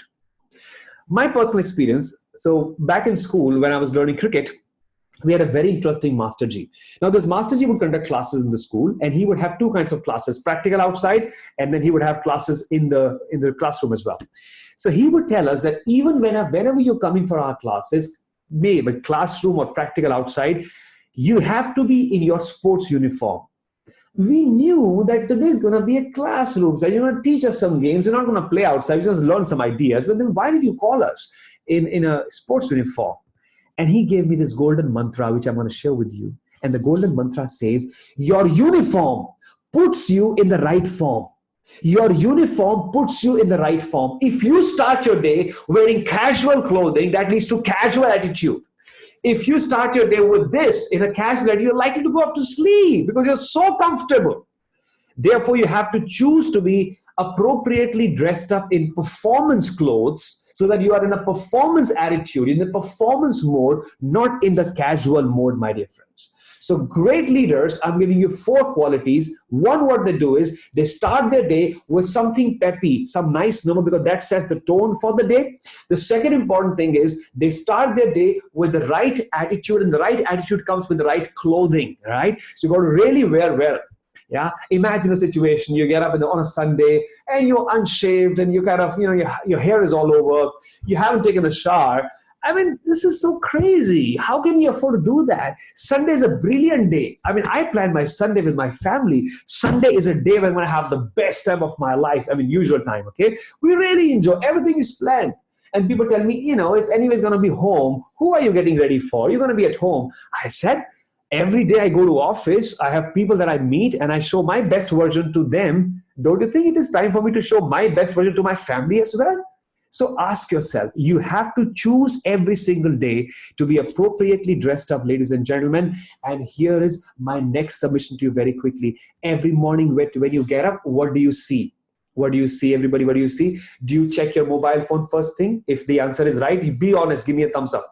My personal experience, so back in school when I was learning cricket, we had a very interesting Master G. Now this Master G would conduct classes in the school and he would have two kinds of classes, practical outside, and then he would have classes in the classroom as well. So he would tell us that even whenever you're coming for our classes, be it classroom or practical outside, you have to be in your sports uniform. We knew that today is going to be a classroom. So you're going to teach us some games. We're not going to play outside. We just learn some ideas. But then why did you call us in a sports uniform? And he gave me this golden mantra, which I'm going to share with you. And the golden mantra says, your uniform puts you in the right form. Your uniform puts you in the right form. If you start your day wearing casual clothing, that leads to casual attitude. If you start your day with this in a casual attitude, you're likely to go off to sleep because you're so comfortable. Therefore, you have to choose to be appropriately dressed up in performance clothes so that you are in a performance attitude, in the performance mode, not in the casual mode, my dear friends. So great leaders, I'm giving you 4 qualities. One, what they do is they start their day with something peppy, some nice number, because that sets the tone for the day. The second important thing is they start their day with the right attitude, and the right attitude comes with the right clothing, right? So you got to really wear well. Yeah, imagine a situation, you get up on a Sunday and you're unshaved and you kind of, your hair is all over, you haven't taken a shower. I mean, this is so crazy. How can you afford to do that? Sunday is a brilliant day. I mean, I plan my Sunday with my family. Sunday is a day when I'm going to have the best time of my life. I mean, usual time, okay? We really enjoy. Everything is planned. And people tell me, it's anyways going to be home. Who are you getting ready for? You're going to be at home. I said, every day I go to office, I have people that I meet and I show my best version to them. Don't you think it is time for me to show my best version to my family as well? So ask yourself, you have to choose every single day to be appropriately dressed up, ladies and gentlemen. And here is my next submission to you very quickly. Every morning when you get up, what do you see? What do you see, everybody? What do you see? Do you check your mobile phone first thing? If the answer is right, be honest, give me a thumbs up.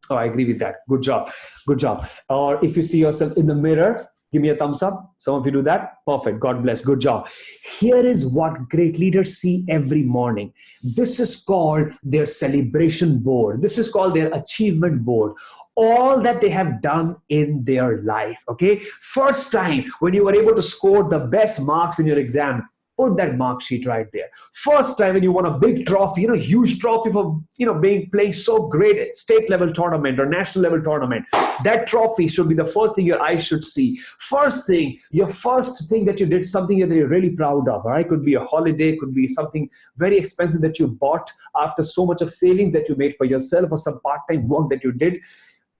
Oh, I agree with that. Good job. Good job. Or if you see yourself in the mirror, give me a thumbs up. Some of you do that. Perfect. God bless. Good job. Here is what great leaders see every morning. This is called their celebration board. This is called their achievement board. All that they have done in their life. Okay. First time when you were able to score the best marks in your exam, put that mark sheet right there. First time when you won a big trophy, huge trophy for, playing so great at state level tournament or national level tournament. That trophy should be the first thing your eyes should see. First thing, your first thing that you did, something that you're really proud of, all right? Could be a holiday, could be something very expensive that you bought after so much of savings that you made for yourself or some part-time work that you did.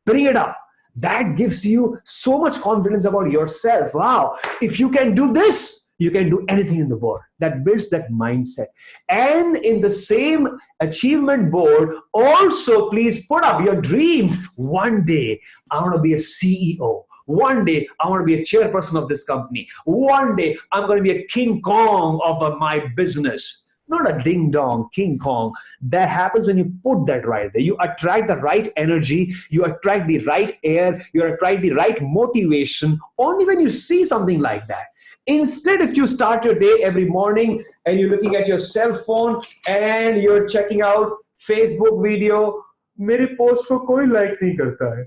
Bring it up. That gives you so much confidence about yourself. Wow, if you can do this, you can do anything in the world. That builds that mindset. And in the same achievement board, also please put up your dreams. One day, I want to be a CEO. One day, I want to be a chairperson of this company. One day, I'm going to be a King Kong of my business. Not a ding-dong, King Kong. That happens when you put that right there. You attract the right energy. You attract the right air. You attract the right motivation. Only when you see something like that. Instead, if you start your day every morning and you're looking at your cell phone and you're checking out Facebook video, मेरे post को कोई like नहीं करता है.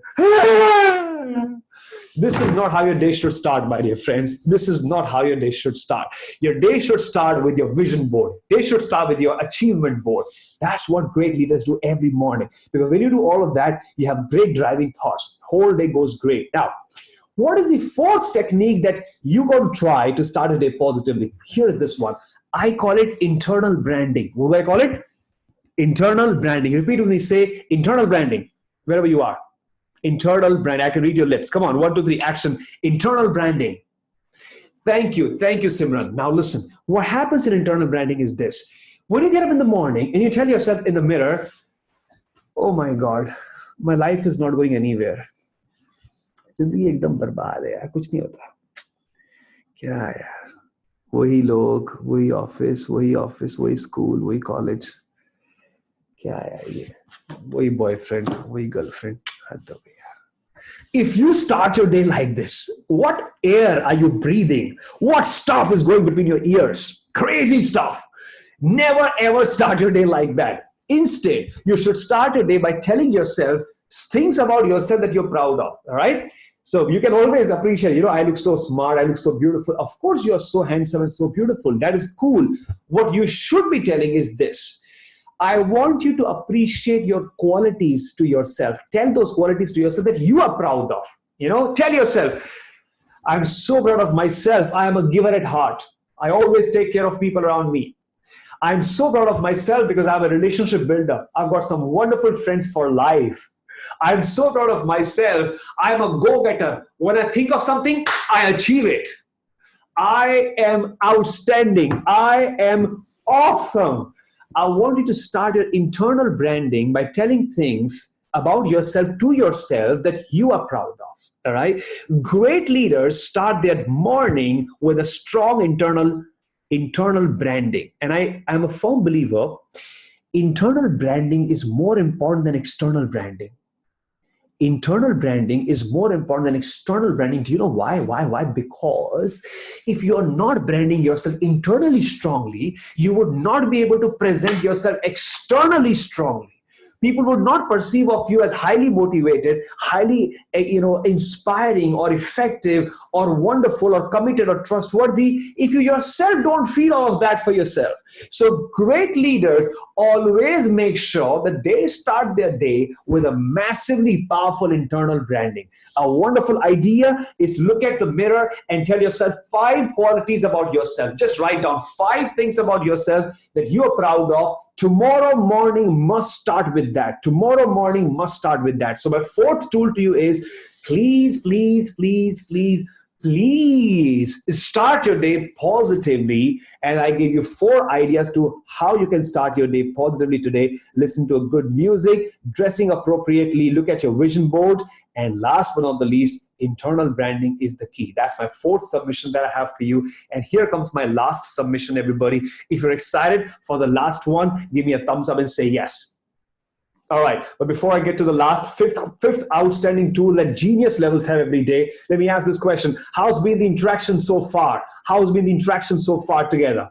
This is not how your day should start, my dear friends. This is not how your day should start. Your day should start with your vision board. Day should start with your achievement board. That's what great leaders do every morning. Because when you do all of that, you have great driving thoughts. Whole day goes great. Now, what is the fourth technique that you can try to start a day positively? Here's this one. I call it internal branding. What do I call it? Internal branding. Repeat when we say internal branding, wherever you are. Internal branding. I can read your lips. Come on, 1, 2, 3, action. Internal branding. Thank you. Thank you, Simran. Now listen, what happens in internal branding is this. When you get up in the morning and you tell yourself in the mirror, oh my God, my life is not going anywhere. जिंदगी एकदम बर्बाद है यार, कुछ नहीं होता. क्या यार, वही लोग, वही ऑफिस, वही स्कूल, वही कॉलेज. क्या यार ये, वही बॉयफ्रेंड, वही गर्लफ्रेंड. हद हो गई. If you start your day like this, what air are you breathing? What stuff is going between your ears? Crazy stuff. Never ever start your day like that. Instead, you should start your day by telling yourself things about yourself that you're proud of. All right? So you can always appreciate, I look so smart, I look so beautiful. Of course, you're so handsome and so beautiful. That is cool. What you should be telling is this. I want you to appreciate your qualities to yourself. Tell those qualities to yourself that you are proud of. Tell yourself, I'm so proud of myself. I am a giver at heart. I always take care of people around me. I'm so proud of myself because I'm a relationship builder. I've got some wonderful friends for life. I'm so proud of myself. I'm a go-getter. When I think of something, I achieve it. I am outstanding. I am awesome. I want you to start your internal branding by telling things about yourself to yourself that you are proud of. All right. Great leaders start their morning with a strong internal branding. And I am a firm believer, internal branding is more important than external branding. Internal branding is more important than external branding. Do you know why? Why? Because if you're not branding yourself internally strongly, you would not be able to present yourself externally strongly. People would not perceive of you as highly motivated, highly inspiring or effective or wonderful or committed or trustworthy if you yourself don't feel all of that for yourself. So great leaders always make sure that they start their day with a massively powerful internal branding. A wonderful idea is to look at the mirror and tell yourself 5 qualities about yourself. Just write down 5 things about yourself that you are proud of. Tomorrow morning must start with that. Tomorrow morning must start with that. So my 4th tool to you is please start your day positively. And I give you 4 ideas to how you can start your day positively today. Listen to a good music, dressing appropriately, look at your vision board. And last but not the least, internal branding is the key. That's my 4th submission that I have for you. And here comes my last submission, everybody. If you're excited for the last one, give me a thumbs up and say yes. All right, but before I get to the last fifth outstanding tool that genius levels have every day, let me ask this question. How's been the interaction so far? How's been the interaction so far together?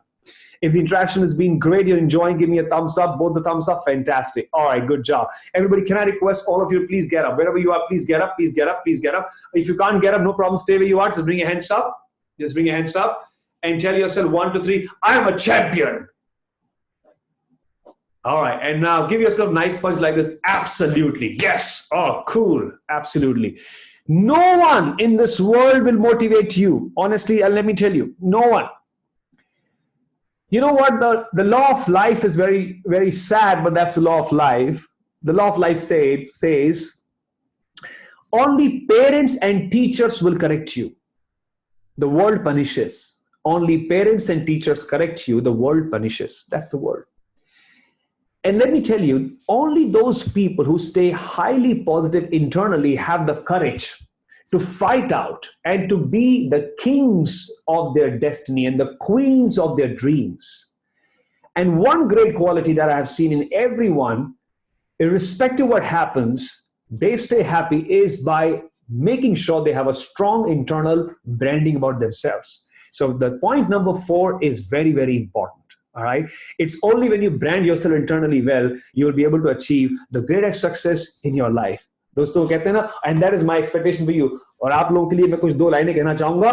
If the interaction has been great, you're enjoying, give me a thumbs up. Both the thumbs up, fantastic. All right, good job. Everybody, can I request all of you, please get up. Wherever you are, please get up, please get up, please get up. If you can't get up, no problem, stay where you are. Just bring your hands up. Just bring your hands up and tell yourself 1, 2, 3, I am a champion. All right, and now give yourself a nice punch like this. Absolutely, yes. Oh, cool, absolutely. No one in this world will motivate you. Honestly, and let me tell you, no one. You know what? The law of life is very, very sad, but that's the law of life. The law of life says, only parents and teachers will correct you. The world punishes. Only parents and teachers correct you. The world punishes. That's the word. And let me tell you, only those people who stay highly positive internally have the courage to fight out and to be the kings of their destiny and the queens of their dreams. And one great quality that I have seen in everyone, irrespective of what happens, they stay happy is by making sure they have a strong internal branding about themselves. So the point number 4 is very, very important. All right. It's only when you brand yourself internally well, you'll be able to achieve the greatest success in your life. दोस्तों कहते हैं ना, and that is my expectation for you. और आप लोगों के लिए मैं कुछ 2 लाइनें कहना चाहूंगा.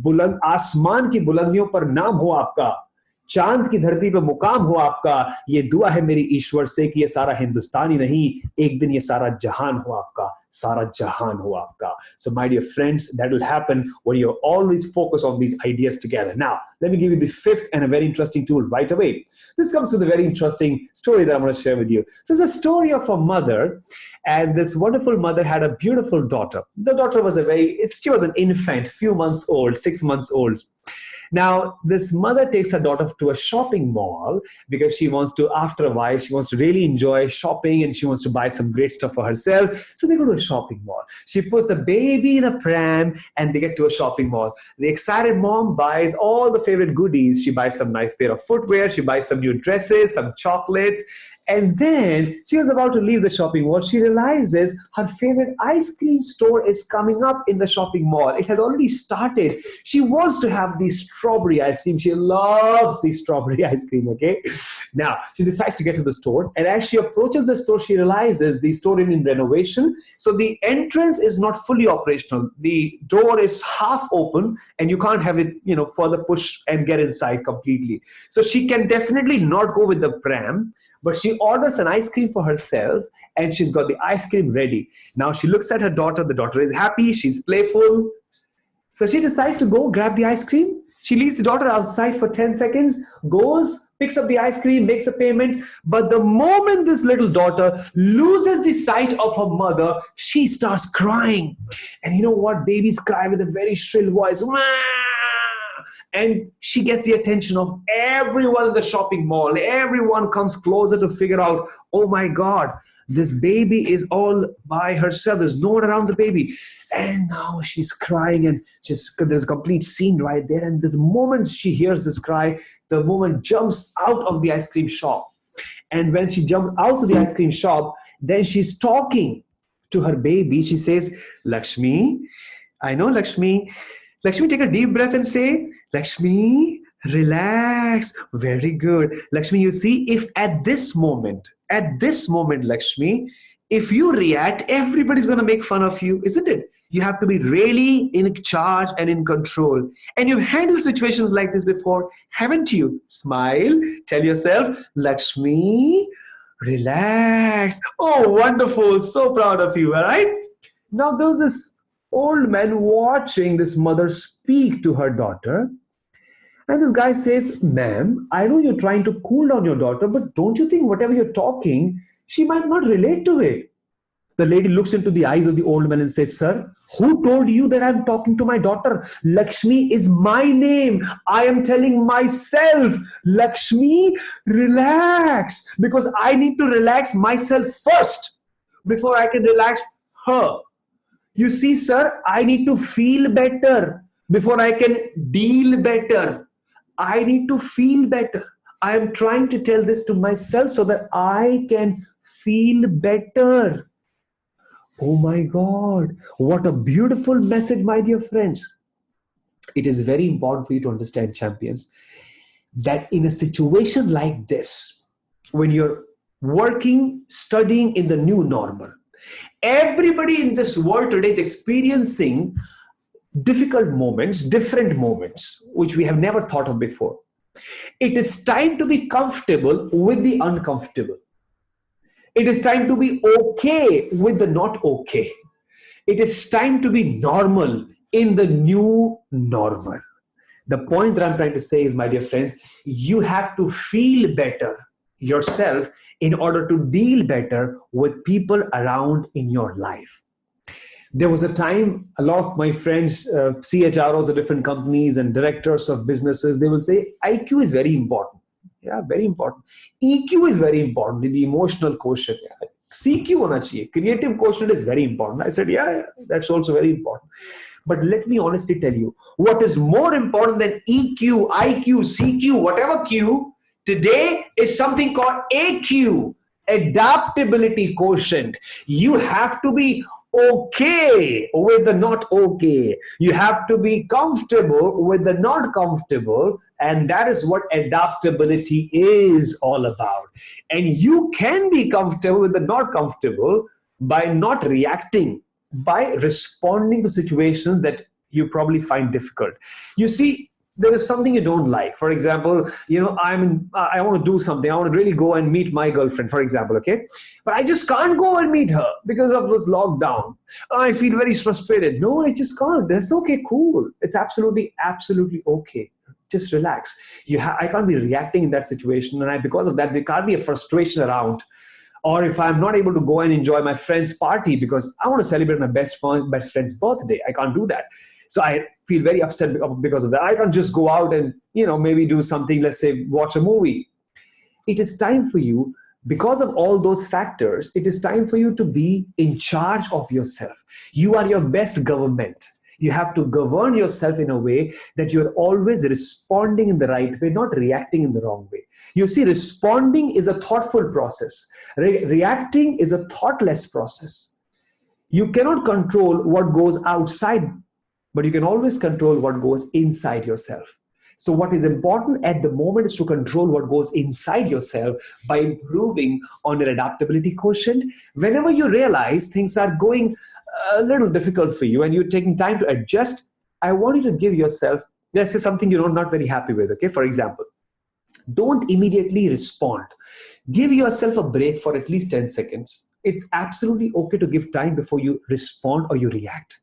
बुलंद आसमान की बुलंदियों पर नाम हो आपका, चांद की धरती पे मुकाम हो आपका. ये दुआ है मेरी ईश्वर से कि ये सारा हिंदुस्तान ही नहीं, एक दिन ये सारा जहान हो आपका, सारा जहान हो आपका. So my dear friends, that will happen when you always focus on these ideas together. Now, let me give you the 5th and a very interesting tool right away. This comes with a very interesting story that I'm going to share with you. So it's a story of a mother, and this wonderful mother had a beautiful daughter. The daughter was she was an infant, few months old, 6 months old. Now, this mother takes her daughter to a shopping mall because she wants to, after a while, she wants to really enjoy shopping and she wants to buy some great stuff for herself. So they go to a shopping mall. She puts the baby in a pram and they get to a shopping mall. The excited mom buys all the favorite goodies. She buys some nice pair of footwear. She buys some new dresses, some chocolates. And then she was about to leave the shopping mall. She realizes her favorite ice cream store is coming up in the shopping mall. It has already started. She wants to have the strawberry ice cream. She loves the strawberry ice cream, okay? Now, she decides to get to the store. And as she approaches the store, she realizes the store is in renovation. So the entrance is not fully operational. The door is half open and you can't have it, further push and get inside completely. So she can definitely not go with the pram. But she orders an ice cream for herself and she's got the ice cream ready. Now she looks at her daughter. The daughter is happy. She's playful. So she decides to go grab the ice cream. She leaves the daughter outside for 10 seconds, goes, picks up the ice cream, makes a payment. But the moment this little daughter loses the sight of her mother, she starts crying. And you know what? Babies cry with a very shrill voice. And she gets the attention of everyone in the shopping mall. Everyone comes closer to figure out, oh my God, this baby is all by herself. There's no one around the baby. And now she's crying and there's a complete scene right there. And the moment she hears this cry, the woman jumps out of the ice cream shop. And when she jumped out of the ice cream shop, then she's talking to her baby. She says, Lakshmi, I know Lakshmi. Lakshmi, take a deep breath and say, Lakshmi, relax. Very good. Lakshmi, you see, if at this moment, Lakshmi, if you react, everybody's going to make fun of you, isn't it? You have to be really in charge and in control. And you've handled situations like this before, haven't you? Smile. Tell yourself, Lakshmi, relax. Oh, wonderful. So proud of you, all right? Now, there was this old man watching this mother speak to her daughter. And this guy says, ma'am, I know you're trying to cool down your daughter, but don't you think whatever you're talking, she might not relate to it? The lady looks into the eyes of the old man and says, sir, who told you that I'm talking to my daughter? Lakshmi is my name. I am telling myself, Lakshmi, relax. Because I need to relax myself first before I can relax her. You see, sir, I need to feel better before I can deal better. I need to feel better. I am trying to tell this to myself so that I can feel better. Oh my God, what a beautiful message, my dear friends. It is very important for you to understand, champions, that in a situation like this, when you're working, studying in the new normal, everybody in this world today is experiencing difficult moments, different moments, which we have never thought of before. It is time to be comfortable with the uncomfortable. It is time to be okay with the not okay. It is time to be normal in the new normal. The point that I'm trying to say is, my dear friends, you have to feel better yourself in order to deal better with people around in your life. There was a time, a lot of my friends, CHROs of different companies and directors of businesses, they will say IQ is very important. Yeah, very important. EQ is very important, the emotional quotient. Yeah. CQ hona chahiye. Creative quotient is very important. I said, yeah, that's also very important. But let me honestly tell you, what is more important than EQ, IQ, CQ, whatever Q, today is something called AQ, adaptability quotient. You have to be okay with the not okay. You have to be comfortable with the not comfortable. And that is what adaptability is all about. And you can be comfortable with the not comfortable by not reacting, by responding to situations that you probably find difficult. You see, there is something you don't like. For example, I want to do something. I want to really go and meet my girlfriend, for example, okay? But I just can't go and meet her because of this lockdown. I feel very frustrated. No, I just can't. That's okay, cool. It's absolutely okay. Just relax. I can't be reacting in that situation. And because of that, there can't be a frustration around. Or if I'm not able to go and enjoy my friend's party because I want to celebrate my best friend's birthday, I can't do that. So I feel very upset because of that. I can't just go out and, maybe do something, let's say, watch a movie. It is time for you, because of all those factors, it is time for you to be in charge of yourself. You are your best government. You have to govern yourself in a way that you're always responding in the right way, not reacting in the wrong way. You see, responding is a thoughtful process. Reacting is a thoughtless process. You cannot control what goes outside, but you can always control what goes inside yourself. So what is important at the moment is to control what goes inside yourself by improving on your adaptability quotient. Whenever you realize things are going a little difficult for you and you're taking time to adjust, I want you to give yourself, let's say something you're not very happy with, okay? For example, don't immediately respond. Give yourself a break for at least 10 seconds. It's absolutely okay to give time before you respond or you react.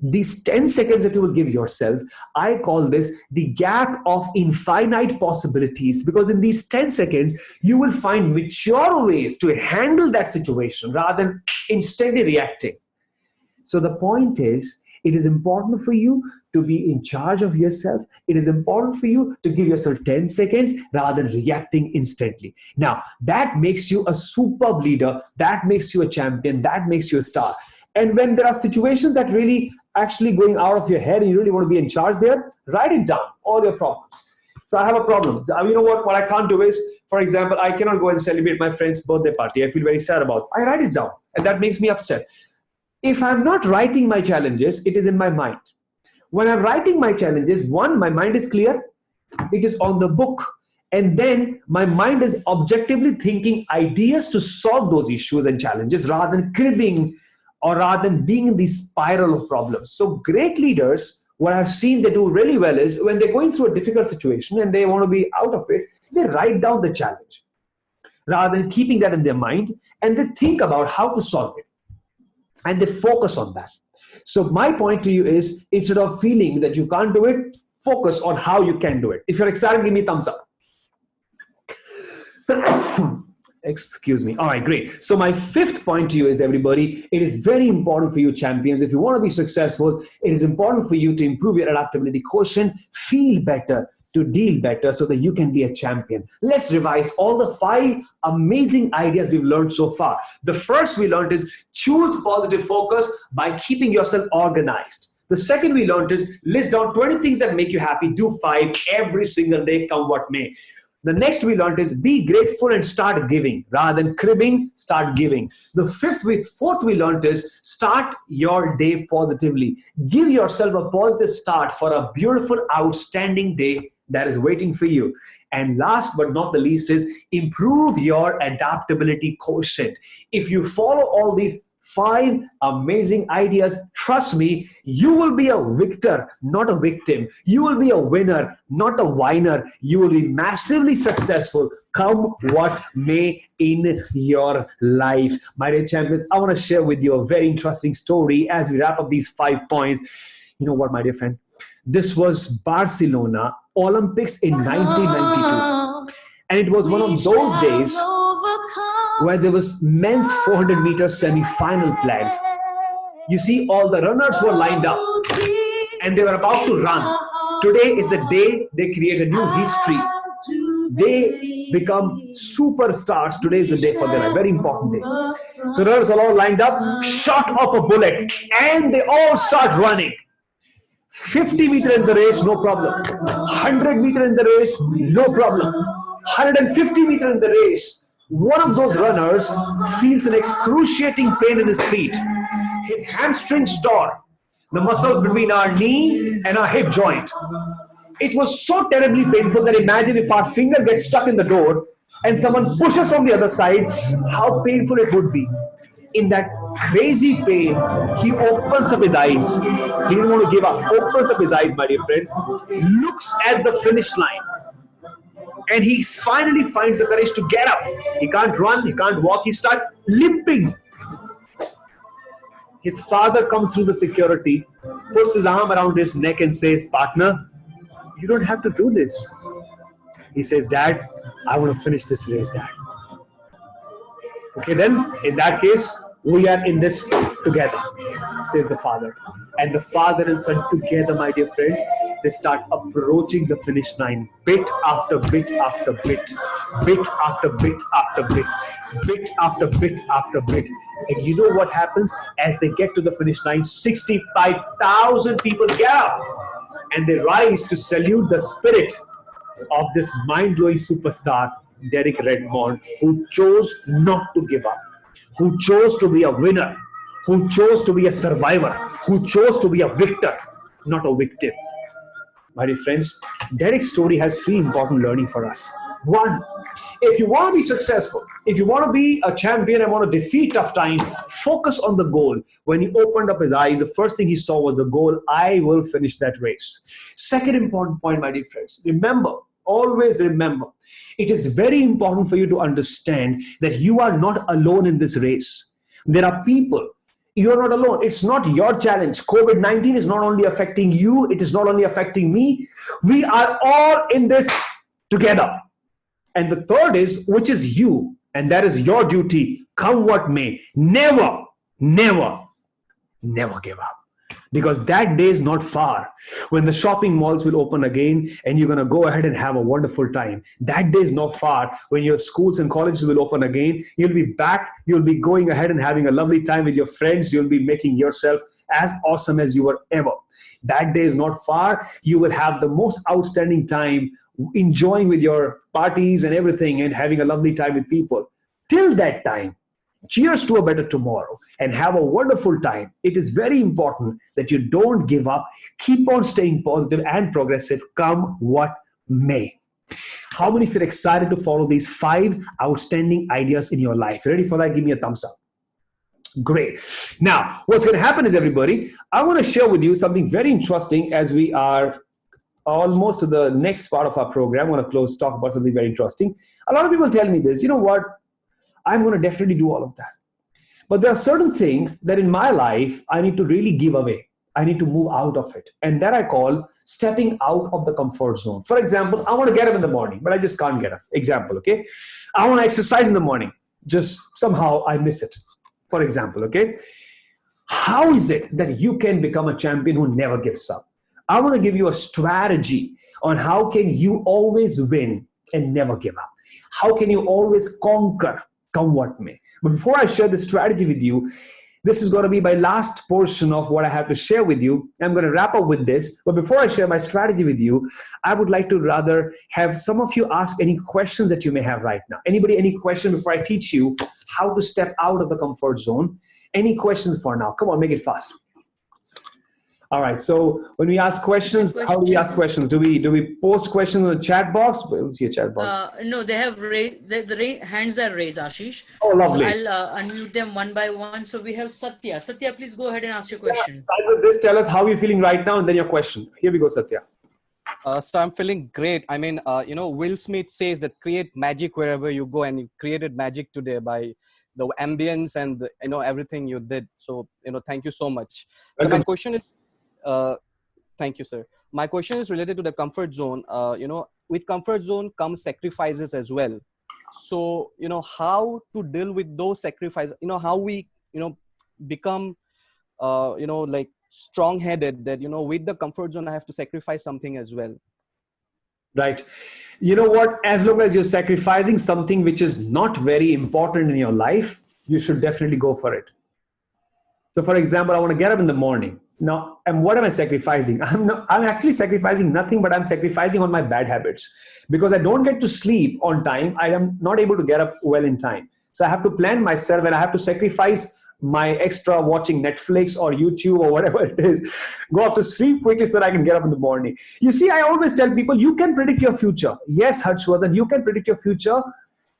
These 10 seconds that you will give yourself, I call this the gap of infinite possibilities, because in these 10 seconds, you will find mature ways to handle that situation rather than instantly reacting. So the point is, it is important for you to be in charge of yourself. It is important for you to give yourself 10 seconds rather than reacting instantly. Now, that makes you a superb leader. That makes you a champion. That makes you a star. And when there are situations that really actually going out of your head and you really want to be in charge there, write it down, all your problems. So I have a problem. You know what I can't do is, for example, I cannot go and celebrate my friend's birthday party. I feel very sad about it. I write it down and that makes me upset. If I'm not writing my challenges, it is in my mind. When I'm writing my challenges, one, my mind is clear. It is on the book. And then my mind is objectively thinking ideas to solve those issues and challenges rather than cribbing or rather than being in the spiral of problems. So great leaders, what I've seen they do really well is when they're going through a difficult situation and they want to be out of it, they write down the challenge rather than keeping that in their mind, and they think about how to solve it. And they focus on that. So my point to you is, instead of feeling that you can't do it, focus on how you can do it. If you're excited, give me a thumbs up. Excuse me. All right, great. So my fifth point to you is, everybody, it is very important for you champions. If you want to be successful, it is important for you to improve your adaptability quotient, feel better, to deal better so that you can be a champion. Let's revise all the 5 amazing ideas we've learned so far. The first we learned is choose positive focus by keeping yourself organized. The second we learned is list down 20 things that make you happy. Do 5 every single day, come what may. The next we learned is be grateful and start giving. Rather than cribbing, start giving. The fourth we learned is start your day positively. Give yourself a positive start for a beautiful, outstanding day that is waiting for you. And last but not the least is improve your adaptability quotient. If you follow all these 5 amazing ideas, trust me, you will be a victor, not a victim. You will be a winner, not a whiner. You will be massively successful, come what may in your life. My dear champions, I want to share with you a very interesting story as we wrap up these 5 points. You know what, my dear friend? This was Barcelona Olympics in 1992. And it was one of those days where there was men's 400 meter semi-final planned. You see, all the runners were lined up and they were about to run. Today is the day they create a new history. They become superstars. Today is the day for them, a very important day. So runners are all lined up, shot off a bullet, and they all start running. 50 meter in the race, no problem. 100 meter in the race, no problem. 150 meter in the race, one of those runners feels an excruciating pain in his feet. His hamstrings tore, the muscles between our knee and our hip joint. It was so terribly painful that imagine if our finger gets stuck in the door and someone pushes from the other side, how painful it would be. In that crazy pain, he opens up his eyes. He didn't want to give up. Opens up his eyes, my dear friends. Looks at the finish line. And he finally finds the courage to get up. He can't run, he can't walk, he starts limping. His father comes through the security, puts his arm around his neck and says, "Partner, you don't have to do this." He says, "Dad, I want to finish this race, Dad." Okay, then, in that case, we are in this together, says the father. And the father and son together, my dear friends, they start approaching the finish line, bit after bit after bit, bit after bit after bit, bit after bit after bit. And you know what happens? As they get to the finish line, 65,000 people get up and they rise to salute the spirit of this mind-blowing superstar, Derek Redmond, who chose not to give up, who chose to be a winner, who chose to be a survivor, who chose to be a victor, not a victim. My dear friends, Derek's story has 3 important learnings for us. 1, if you want to be successful, if you want to be a champion and want to defeat tough time, focus on the goal. When he opened up his eyes, the first thing he saw was the goal: I will finish that race. Second important point, my dear friends, remember, always remember, it is very important for you to understand that you are not alone in this race. There are people. You're not alone. It's not your challenge. COVID-19 is not only affecting you, it is not only affecting me. We are all in this together. And the third is, which is you, and that is your duty, come what may. Never, never, never give up. Because that day is not far when the shopping malls will open again and you're going to go ahead and have a wonderful time. That day is not far when your schools and colleges will open again. You'll be back. You'll be going ahead and having a lovely time with your friends. You'll be making yourself as awesome as you were ever. That day is not far. You will have the most outstanding time enjoying with your parties and everything and having a lovely time with people. Till that time, cheers to a better tomorrow and have a wonderful time. It is very important that you don't give up. Keep on staying positive and progressive, come what may. How many feel excited to follow these 5 outstanding ideas in your life? Ready for that? Give me a thumbs up. Great. Now, what's going to happen is, everybody, I want to share with you something very interesting as we are almost to the next part of our program. I want to talk about something very interesting. A lot of people tell me this, you know what? I'm going to definitely do all of that. But there are certain things that in my life, I need to really give away. I need to move out of it. And that I call stepping out of the comfort zone. For example, I want to get up in the morning, but I just can't get up. Example, okay? I want to exercise in the morning. Just somehow I miss it. For example, okay? How is it that you can become a champion who never gives up? I want to give you a strategy on how can you always win and never give up. How can you always conquer, come what may. But before I share the strategy with you, this is going to be my last portion of what I have to share with you. I'm going to wrap up with this. But before I share my strategy with you, I would like to rather have some of you ask any questions that you may have right now. Anybody, any question before I teach you how to step out of the comfort zone? Any questions for now? Come on, make it fast. All right. So when we ask questions, how do we ask questions? Do we post questions in the chat box? We'll see a chat box. No, they have raised. The hands are raised, Ashish. Oh, lovely. So I'll unmute them one by one. So we have Satya. Satya, please go ahead and ask your question. Start with this. Tell us how you're feeling right now, and then your question. Here we go, Satya. So I'm feeling great. I mean, Will Smith says that create magic wherever you go, and you created magic today by the ambience and the, everything you did. So thank you so much. So my question is. Thank you, sir. My question is related to the comfort zone. With comfort zone comes sacrifices as well. So, how to deal with those sacrifices, how we, become, like strong-headed that, with the comfort zone, I have to sacrifice something as well. Right. You know what? As long as you're sacrificing something which is not very important in your life, you should definitely go for it. So for example, I want to get up in the morning. Now, and what am I sacrificing? I'm actually sacrificing nothing, but I'm sacrificing on my bad habits because I don't get to sleep on time. I am not able to get up well in time. So I have to plan myself and I have to sacrifice my extra watching Netflix or YouTube or whatever it is. Go off to sleep quickly so that I can get up in the morning. You see, I always tell people, you can predict your future. Yes, Harshvardhan, you can predict your future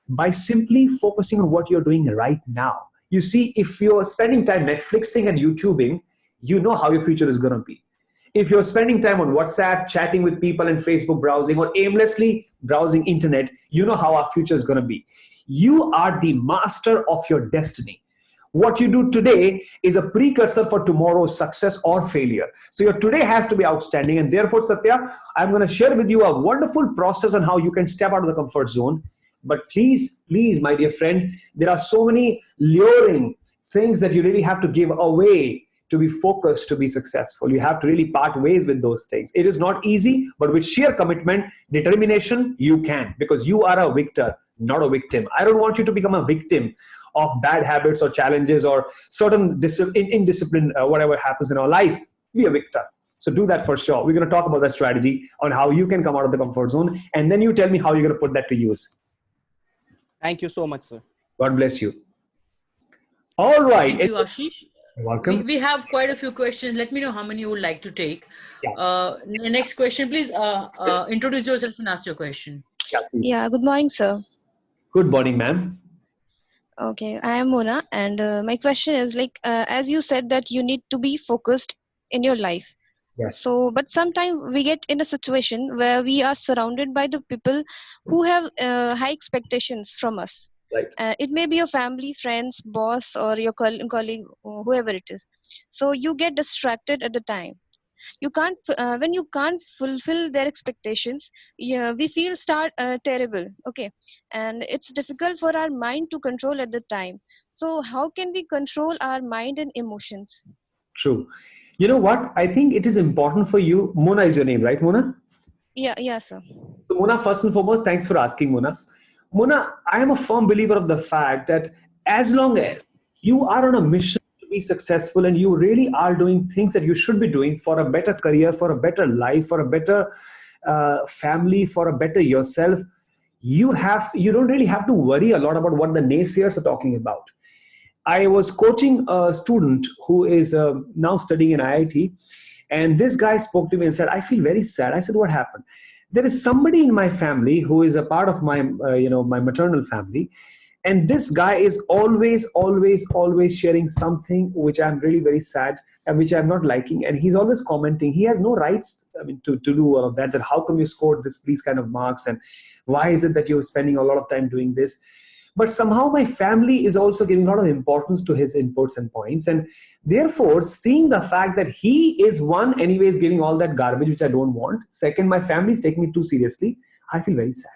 by simply focusing on what you're doing right now. You see, if you're spending time Netflixing and YouTubing, you know how your future is going to be. If you're spending time on WhatsApp, chatting with people and Facebook browsing or aimlessly browsing internet, you know how our future is going to be. You are the master of your destiny. What you do today is a precursor for tomorrow's success or failure. So your today has to be outstanding. And therefore, Satya, I'm going to share with you a wonderful process on how you can step out of the comfort zone. But please, my dear friend, there are so many luring things that you really have to give away to be focused, to be successful. You have to really part ways with those things. It is not easy, but with sheer commitment, determination, you can, because you are a victor, not a victim. I don't want you to become a victim of bad habits or challenges or certain indiscipline, whatever happens in our life. Be a victor. So do that for sure. We're going to talk about that strategy on how you can come out of the comfort zone. And then you tell me how you're going to put that to use. Thank you so much, sir. God bless you. All right. Thank you, Ashish. You're welcome. We have quite a few questions. Let me know how many you would like to take. Yeah. Next question, please. Introduce yourself and ask your question. Yeah, please. Yeah, good morning, sir. Good morning, ma'am. Okay, I am Mona, and my question is like, as you said that you need to be focused in your life. Yes. So, but sometimes we get in a situation where we are surrounded by the people who have high expectations from us. Right. It may be your family, friends, boss, or your colleague, or whoever it is. So you get distracted at the time. You can't when you can't fulfill their expectations, we feel terrible. Okay, and it's difficult for our mind to control at the time. So how can we control our mind and emotions? True. You know what? I think it is important for you. Mona is your name, right, Mona? Yeah, sir. So Mona, first and foremost, thanks for asking, Mona. Mona, I am a firm believer of the fact that as long as you are on a mission to be successful and you really are doing things that you should be doing for a better career, for a better life, for a better family, for a better yourself, you don't really have to worry a lot about what the naysayers are talking about. I was coaching a student who is now studying in IIT, and this guy spoke to me and said, I feel very sad. I said, what happened? There is somebody in my family who is a part of my, my maternal family. And this guy is always sharing something which I'm really very sad and which I'm not liking. And he's always commenting. He has no rights to do all of that. That how come you scored these kind of marks? And why is it that you're spending a lot of time doing this? But somehow my family is also giving a lot of importance to his inputs and points. And therefore, seeing the fact that he is one, anyways, giving all that garbage, which I don't want. Second, my family is taking me too seriously. I feel very sad.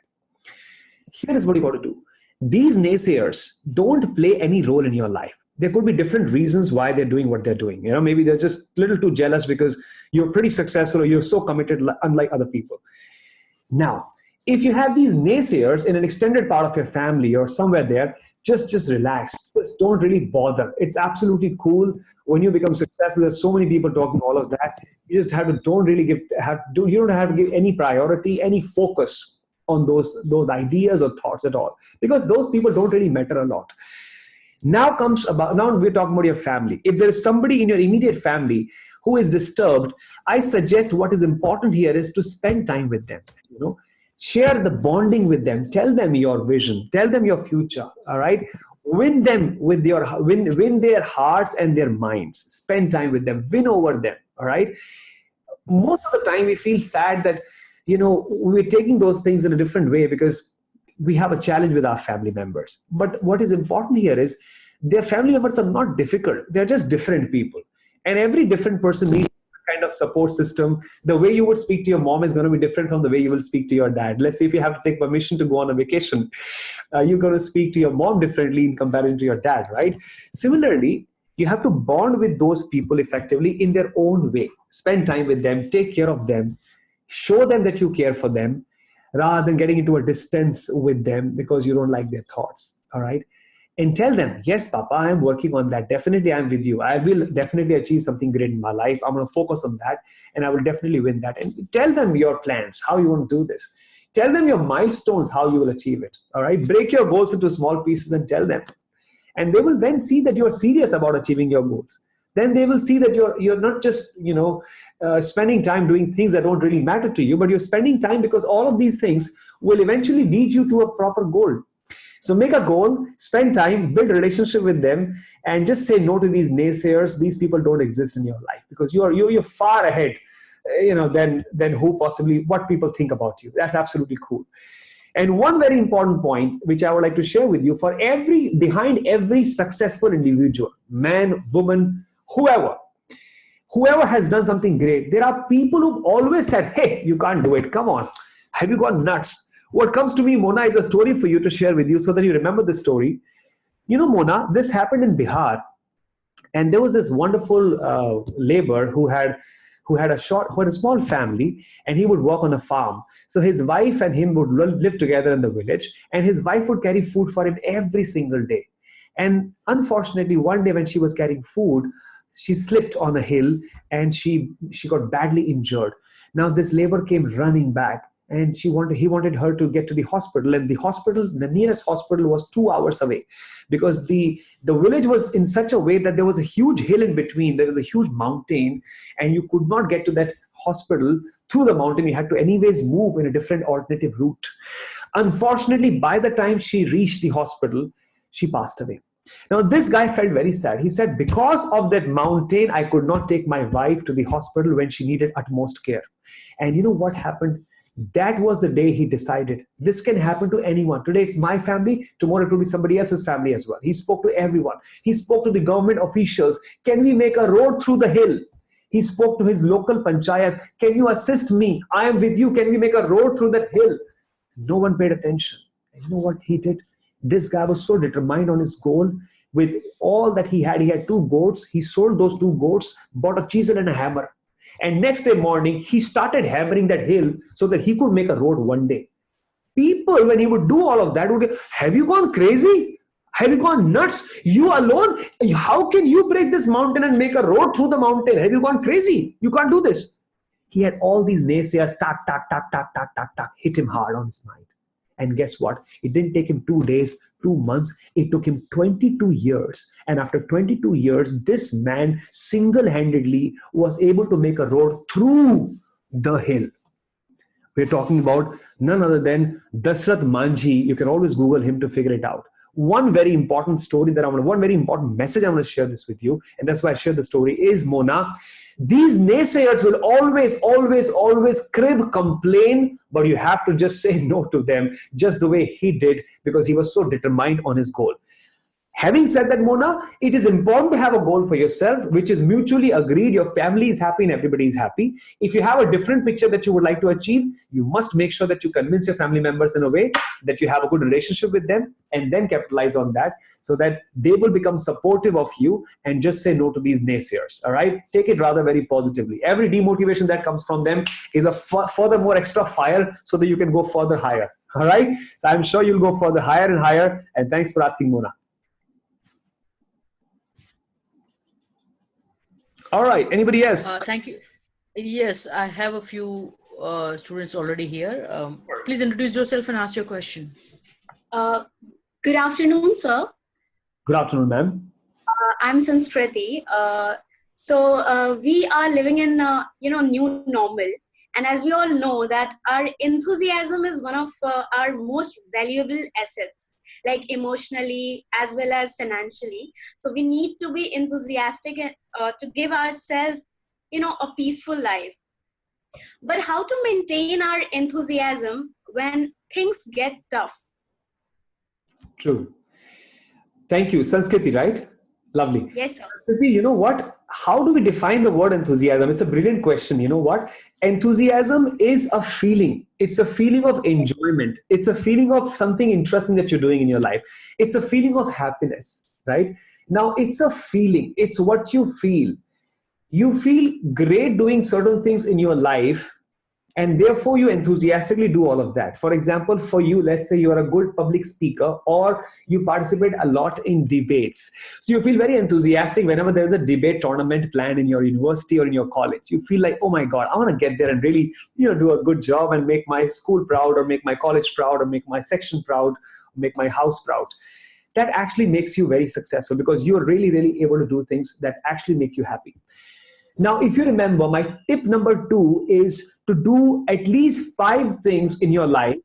Here is what you got to do. These naysayers don't play any role in your life. There could be different reasons why they're doing what they're doing. Maybe they're just a little too jealous because you're pretty successful or you're so committed, unlike other people. Now, if you have these naysayers in an extended part of your family or somewhere there, just relax. Just don't really bother. It's absolutely cool when you become successful. There's so many people talking all of that. You just have to you don't have to give any priority, any focus on those ideas or thoughts at all, because those people don't really matter a lot. Now we're talking about your family. If there is somebody in your immediate family who is disturbed, I suggest what is important here is to spend time with them. Share the bonding with them. Tell them your vision. Tell them your future. All right. Win them with win their hearts and their minds. Spend time with them. Win over them. All right. Most of the time we feel sad that we're taking those things in a different way because we have a challenge with our family members. But what is important here is their family members are not difficult. They're just different people, and every different person needs kind of support system. The way you would speak to your mom is going to be different from the way you will speak to your dad. Let's say if you have to take permission to go on a vacation, you're going to speak to your mom differently in comparison to your dad, right? Similarly, you have to bond with those people effectively in their own way. Spend time with them, take care of them, show them that you care for them, rather than getting into a distance with them because you don't like their thoughts, all right? and tell them, yes, Papa, I am working on that. Definitely, I'm with you. I will definitely achieve something great in my life. I'm going to focus on that, and I will definitely win that. And tell them your plans, how you want to do this. Tell them your milestones, how you will achieve it. All right. Break your goals into small pieces and tell them. And they will then see that you're serious about achieving your goals. Then they will see that you're not just spending time doing things that don't really matter to you, but you're spending time because all of these things will eventually lead you to a proper goal. So make a goal, spend time, build a relationship with them, and just say no to these naysayers. These people don't exist in your life because you're far ahead, than who possibly what people think about you. That's absolutely cool. And one very important point, which I would like to share with you, behind every successful individual, man, woman, whoever has done something great, there are people who've always said, hey, you can't do it. Come on. Have you gone nuts? What comes to me, Mona, is a story for you to share with you so that you remember this story. Mona, this happened in Bihar. And there was this wonderful laborer who had a small family, and he would work on a farm. So his wife and him would live together in the village, and his wife would carry food for him every single day. And unfortunately, one day when she was carrying food, she slipped on a hill and she got badly injured. Now this laborer came running back, and he wanted her to get to the hospital, and the nearest hospital was 2 hours away, because the village was in such a way that there was a huge hill in between. There was a huge mountain, and you could not get to that hospital through the mountain. You had to anyways move in a different alternative route. Unfortunately, by the time she reached the hospital, she passed away. Now, this guy felt very sad. He said, because of that mountain, I could not take my wife to the hospital when she needed utmost care. And you know what happened? That was the day he decided, this can happen to anyone. Today it's my family, tomorrow it will be somebody else's family as well. He spoke to everyone. He spoke to the government officials. Can we make a road through the hill? He spoke to his local panchayat. Can you assist me? I am with you. Can we make a road through that hill? No one paid attention. And you know what he did? This guy was so determined on his goal. With all that he had 2 goats. He sold those 2 goats, bought a chisel and a hammer. And next day morning, he started hammering that hill so that he could make a road one day. People, when he would do all of that, would go, have you gone crazy? Have you gone nuts? You alone? How can you break this mountain and make a road through the mountain? Have you gone crazy? You can't do this. He had all these naysayers, hit him hard on his mind. And guess what? It didn't take him 2 days, 2 months. It took him 22 years. And after 22 years, this man single-handedly was able to make a road through the hill. We're talking about none other than Dasrath Manjhi. You can always Google him to figure it out. One very important one very important message I want to share this with you, and that's why I share the story, is, Mona, these naysayers will always crib, complain, but you have to just say no to them, just the way he did, because he was so determined on his goal. Having said that, Mona, it is important to have a goal for yourself, which is mutually agreed. Your family is happy and everybody is happy. If you have a different picture that you would like to achieve, you must make sure that you convince your family members in a way that you have a good relationship with them, and then capitalize on that so that they will become supportive of you, and just say no to these naysayers. All right. Take it rather very positively. Every demotivation that comes from them is a furthermore extra fire so that you can go further higher. All right. So I'm sure you'll go further higher and higher. And thanks for asking, Mona. All right. Anybody else? Thank you. Yes, I have a few students already here. Please introduce yourself and ask your question. Good afternoon, sir. Good afternoon, ma'am. I'm Sanskriti. So we are living in new normal, and as we all know that our enthusiasm is one of our most valuable assets, like emotionally as well as financially. So we need to be enthusiastic to give ourselves, a peaceful life. But how to maintain our enthusiasm when things get tough? True. Thank you. Sanskriti, right? Lovely. Yes, sir. Sanskriti, you know what? How do we define the word enthusiasm? It's a brilliant question. You know what? Enthusiasm is a feeling. It's a feeling of enjoyment. It's a feeling of something interesting that you're doing in your life. It's a feeling of happiness, right? Now, it's a feeling. It's what you feel. You feel great doing certain things in your life, And therefore, you enthusiastically do all of that. For example, for you, let's say you are a good public speaker or you participate a lot in debates. So you feel very enthusiastic whenever there's a debate tournament planned in your university or in your college. You feel like, oh my God, I want to get there and really, do a good job and make my school proud, or make my college proud, or make my section proud, or make my house proud. That actually makes you very successful because you're really, really able to do things that actually make you happy. Now, if you remember, my tip number 2 is to do at least 5 things in your life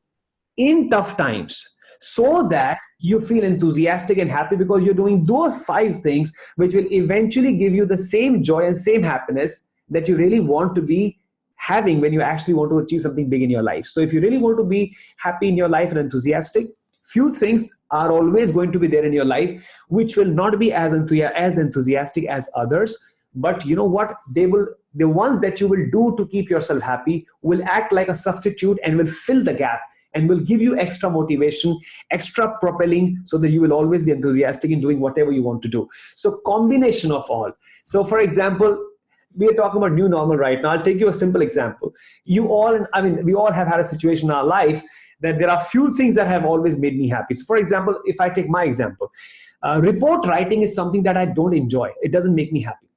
in tough times so that you feel enthusiastic and happy, because you're doing those 5 things which will eventually give you the same joy and same happiness that you really want to be having when you actually want to achieve something big in your life. So if you really want to be happy in your life and enthusiastic, few things are always going to be there in your life which will not be as enthusiastic as others. But you know what? The ones that you will do to keep yourself happy will act like a substitute and will fill the gap and will give you extra motivation, extra propelling, so that you will always be enthusiastic in doing whatever you want to do. So combination of all. So for example, we are talking about new normal right now. I'll take you a simple example. We all have had a situation in our life that there are few things that have always made me happy. So for example, if I take my example, report writing is something that I don't enjoy. It doesn't make me happy.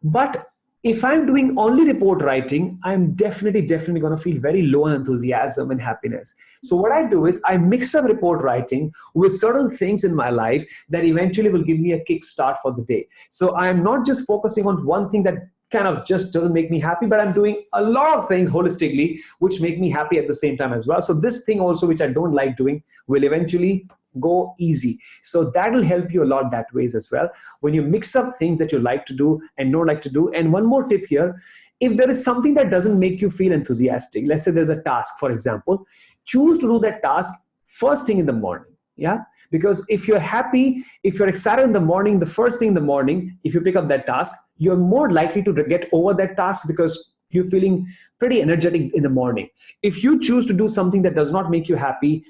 But if I'm doing only report writing, I'm definitely going to feel very low on enthusiasm and happiness. So what I do is I mix up report writing with certain things in my life that eventually will give me a kickstart for the day. So I'm not just focusing on one thing that kind of just doesn't make me happy, but I'm doing a lot of things holistically which make me happy at the same time as well. So this thing also, which I don't like doing, will eventually go easy. So that will help you a lot that ways as well, when you mix up things that you like to do and don't like to do. And one more tip here, if there is something that doesn't make you feel enthusiastic, let's say there's a task, for example, choose to do that task first thing in the morning. Yeah, because if you're happy, if you're excited in the morning, the first thing in the morning, if you pick up that task, you're more likely to get over that task because you're feeling pretty energetic in the morning. If you choose to do something that does not make you happy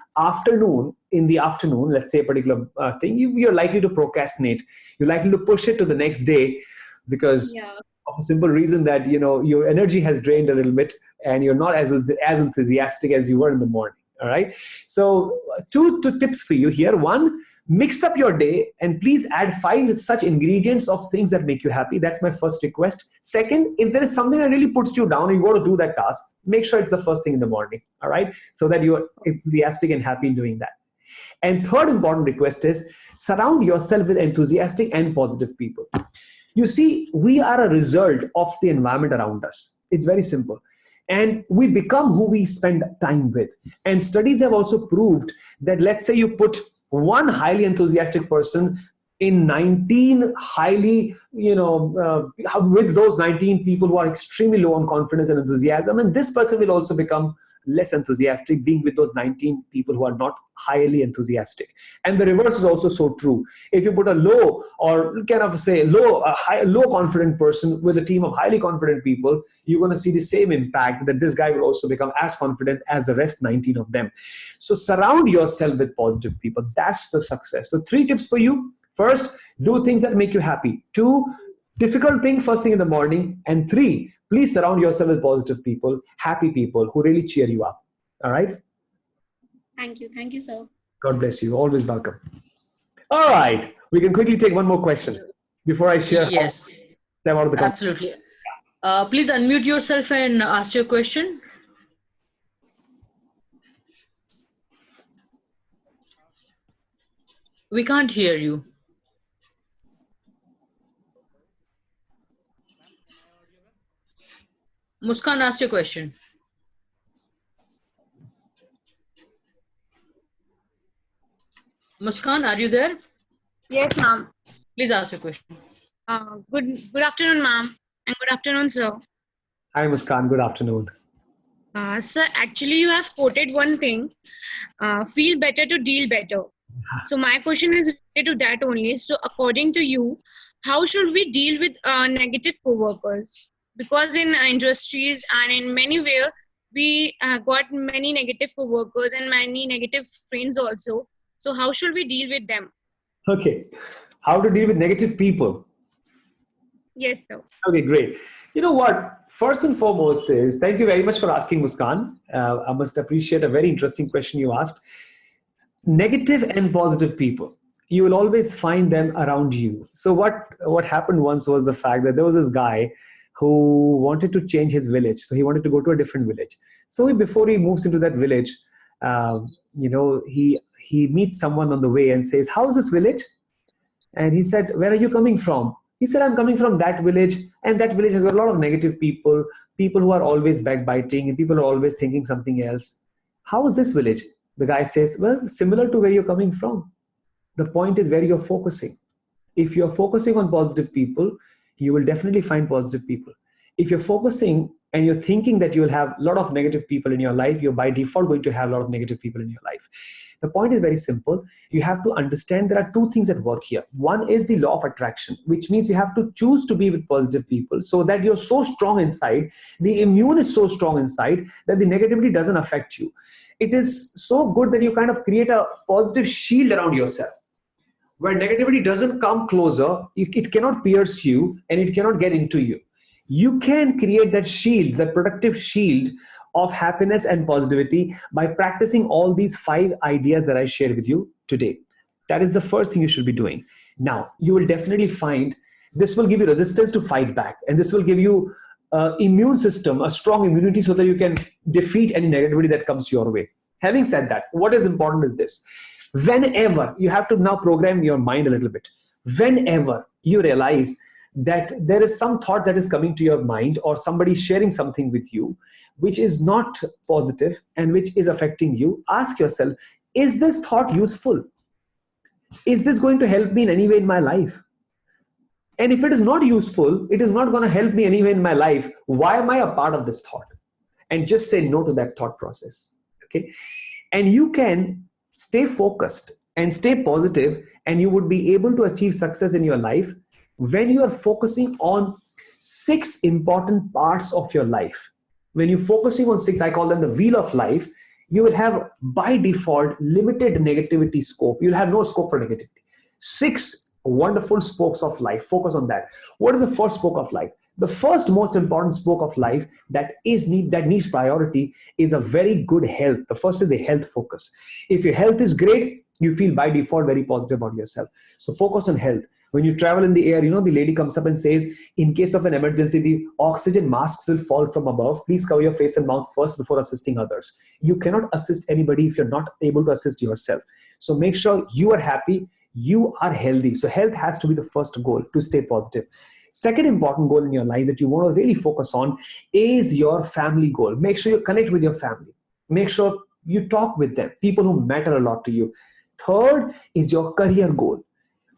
in the afternoon, let's say a particular thing, you're likely to procrastinate. You're likely to push it to the next day because of a simple reason that, your energy has drained a little bit and you're not as enthusiastic as you were in the morning. All right. So two tips for you here. 1, mix up your day and please add 5 such ingredients of things that make you happy. That's my first request. Second, if there is something that really puts you down and you got to do that task, make sure it's the first thing in the morning. All right. So that you're enthusiastic and happy in doing that. And third important request is surround yourself with enthusiastic and positive people. You see, we are a result of the environment around us. It's very simple. And we become who we spend time with. And studies have also proved that, let's say you put one highly enthusiastic person in 19 highly, with those 19 people who are extremely low on confidence and enthusiasm, and this person will also become less enthusiastic being with those 19 people who are not highly enthusiastic. And the reverse is also so true. If you put a low confident person with a team of highly confident people, you're going to see the same impact, that this guy will also become as confident as the rest 19 of them. So surround yourself with positive people. That's the success. So 3 tips for you. First, do things that make you happy. 2, difficult thing first thing in the morning. And 3, please surround yourself with positive people, happy people who really cheer you up. All right? Thank you. Thank you, sir. God bless you. Always welcome. All right. We can quickly take one more question before I share. Yes, Step out of the absolutely. Please unmute yourself and ask your question. We can't hear you. Muskan, ask your question. Muskan, are you there? Yes, ma'am. Please ask your question. Good afternoon, ma'am, and good afternoon, sir. Hi, Muskan. Good afternoon. Sir, actually, you have quoted one thing, feel better to deal better. So my question is related to that only. So according to you, how should we deal with negative co-workers? Because in industries and in many ways, we got many negative co-workers and many negative friends also. So how should we deal with them? Okay. How to deal with negative people? Yes, sir. Okay, great. You know what? First and foremost is, thank you very much for asking, Muskan. I must appreciate a very interesting question you asked. Negative and positive people, you will always find them around you. So what happened once was the fact that there was this guy who wanted to change his village. So he wanted to go to a different village. So before he moves into that village, he meets someone on the way and says, "How's this village?" And he said, "Where are you coming from?" He said, "I'm coming from that village, and that village has got a lot of negative people, people who are always backbiting, and people who are always thinking something else. How is this village?" The guy says, "Well, similar to where you're coming from. The point is where you're focusing. If you're focusing on positive people, you will definitely find positive people. If you're focusing and you're thinking that you will have a lot of negative people in your life, you're by default going to have a lot of negative people in your life." The point is very simple. You have to understand there are two things at work here. One is the law of attraction, which means you have to choose to be with positive people so that you're so strong inside, the immune is so strong inside that the negativity doesn't affect you. It is so good that you kind of create a positive shield around yourself, where negativity doesn't come closer, it cannot pierce you, and it cannot get into you. You can create that shield, that protective shield of happiness and positivity by practicing all these 5 ideas that I shared with you today. That is the first thing you should be doing. Now, you will definitely find this will give you resistance to fight back, and this will give you immune system, a strong immunity, so that you can defeat any negativity that comes your way. Having said that, what is important is this. Whenever you have to now program your mind a little bit, whenever you realize that there is some thought that is coming to your mind, or somebody sharing something with you which is not positive and which is affecting you, ask yourself, is this thought useful? Is this going to help me in any way in my life? And if it is not useful, it is not going to help me anyway in my life, why am I a part of this thought? And just say no to that thought process. Okay? And you can stay focused and stay positive, and you would be able to achieve success in your life when you are focusing on 6 important parts of your life. When you're focusing on 6, I call them the wheel of life, you will have by default limited negativity scope. You'll have no scope for negativity. 6 wonderful spokes of life. Focus on that. What is the first spoke of life? The first most important spoke of life that needs priority is a very good health. The first is the health focus. If your health is great, you feel by default very positive about yourself. So focus on health. When you travel in the air, the lady comes up and says, in case of an emergency, the oxygen masks will fall from above. Please cover your face and mouth first before assisting others. You cannot assist anybody if you're not able to assist yourself. So make sure you are happy, you are healthy. So health has to be the first goal to stay positive. Second important goal in your life that you want to really focus on is your family goal. Make sure you connect with your family. Make sure you talk with them, people who matter a lot to you. Third is your career goal.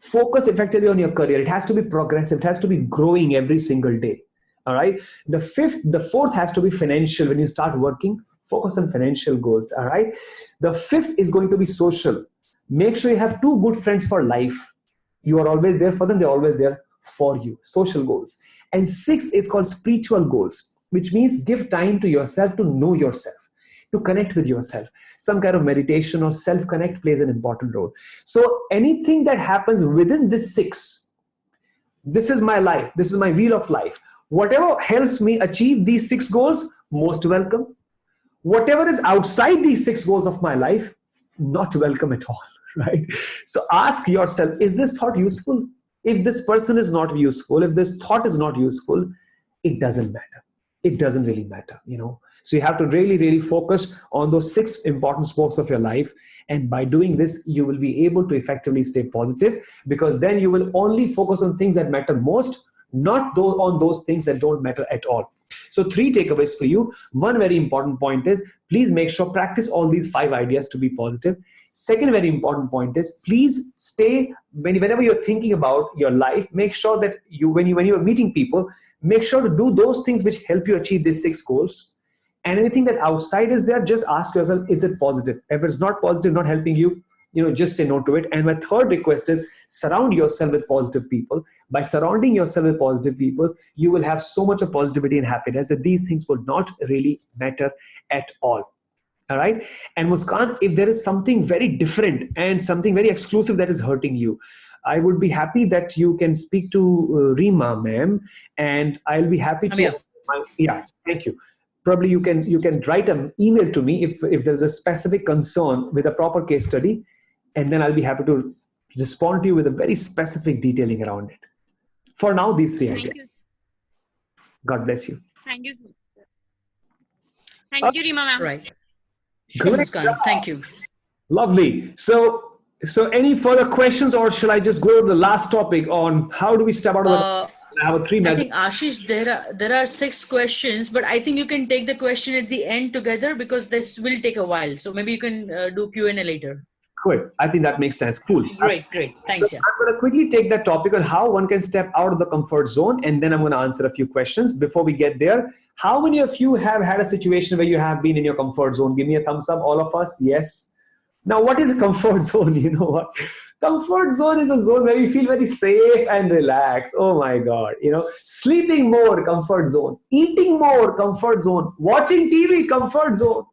Focus effectively on your career. It has to be progressive. It has to be growing every single day. All right. The fourth has to be financial. When you start working, focus on financial goals. All right. The 5th is going to be social. Make sure you have 2 good friends for life. You are always there for them. They're always there for you. Social goals. And 6th is called spiritual goals, which means give time to yourself to know yourself, to connect with yourself. Some kind of meditation or self-connect plays an important role. So anything that happens within this 6, this is my life, this is my wheel of life. Whatever helps me achieve these 6 goals, most welcome. Whatever is outside these 6 goals of my life, not welcome at all, right? So ask yourself, is this thought useful? If this person is not useful, if this thought is not useful, it doesn't matter. It doesn't really matter, So you have to really, really focus on those 6 important spokes of your life. And by doing this, you will be able to effectively stay positive, because then you will only focus on things that matter most, not on those things that don't matter at all. So 3 takeaways for you. One very important point is, please make sure practice all these 5 ideas to be positive. Second very important point is, please stay, whenever you're thinking about your life, make sure that when you are meeting people, make sure to do those things which help you achieve these 6 goals. And anything that outside is there, just ask yourself, is it positive? If it's not positive, not helping you, just say no to it. And my third request is, surround yourself with positive people. By surrounding yourself with positive people, you will have so much of positivity and happiness that these things would not really matter at all. All right. And Muskan, if there is something very different and something very exclusive that is hurting you, I would be happy that you can speak to Rima, ma'am, and I'll be happy to. Yeah. Yeah, thank you. Probably you can write an email to me if there's a specific concern with a proper case study, and then I'll be happy to respond to you with a very specific detailing around it. For now, these three Thank ideas. you. God bless you. Thank you. Thank you, Rima ma'am. Right. Sure, Great. Muskan. Thank you. Lovely. So any further questions, or shall I just go to the last topic on how do we step out of the? I have a three I magic. think Ashish, there are 6 questions, but I think you can take the question at the end together because this will take a while. So maybe you can do Q&A later. Good. I think that makes sense. Cool. Great. Thanks. Yeah. I'm going to quickly take that topic on how one can step out of the comfort zone, and then I'm going to answer a few questions. Before we get there, how many of you have had a situation where you have been in your comfort zone? Give me a thumbs up, all of us. Yes. Now, what is a comfort zone? You know what? Comfort zone is a zone where you feel very safe and relaxed. Oh my God. Sleeping more, comfort zone. Eating more, comfort zone. Watching TV, comfort zone.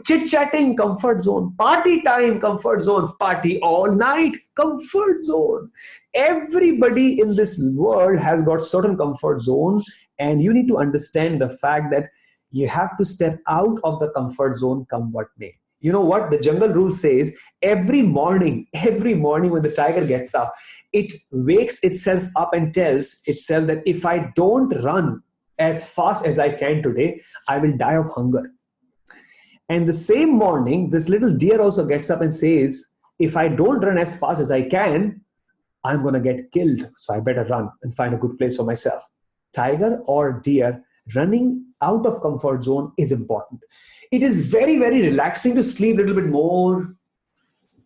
Chit-chatting, comfort zone. Party time, comfort zone. Party all night, comfort zone. Everybody in this world has got certain comfort zone, and you need to understand the fact that you have to step out of the comfort zone come what may. You know what? The jungle rule says every morning when the tiger gets up, it wakes itself up and tells itself that if I don't run as fast as I can today, I will die of hunger. And the same morning, this little deer also gets up and says, if I don't run as fast as I can, I'm going to get killed. So I better run and find a good place for myself. Tiger or deer, running out of comfort zone is important. It is very, very relaxing to sleep a little bit more.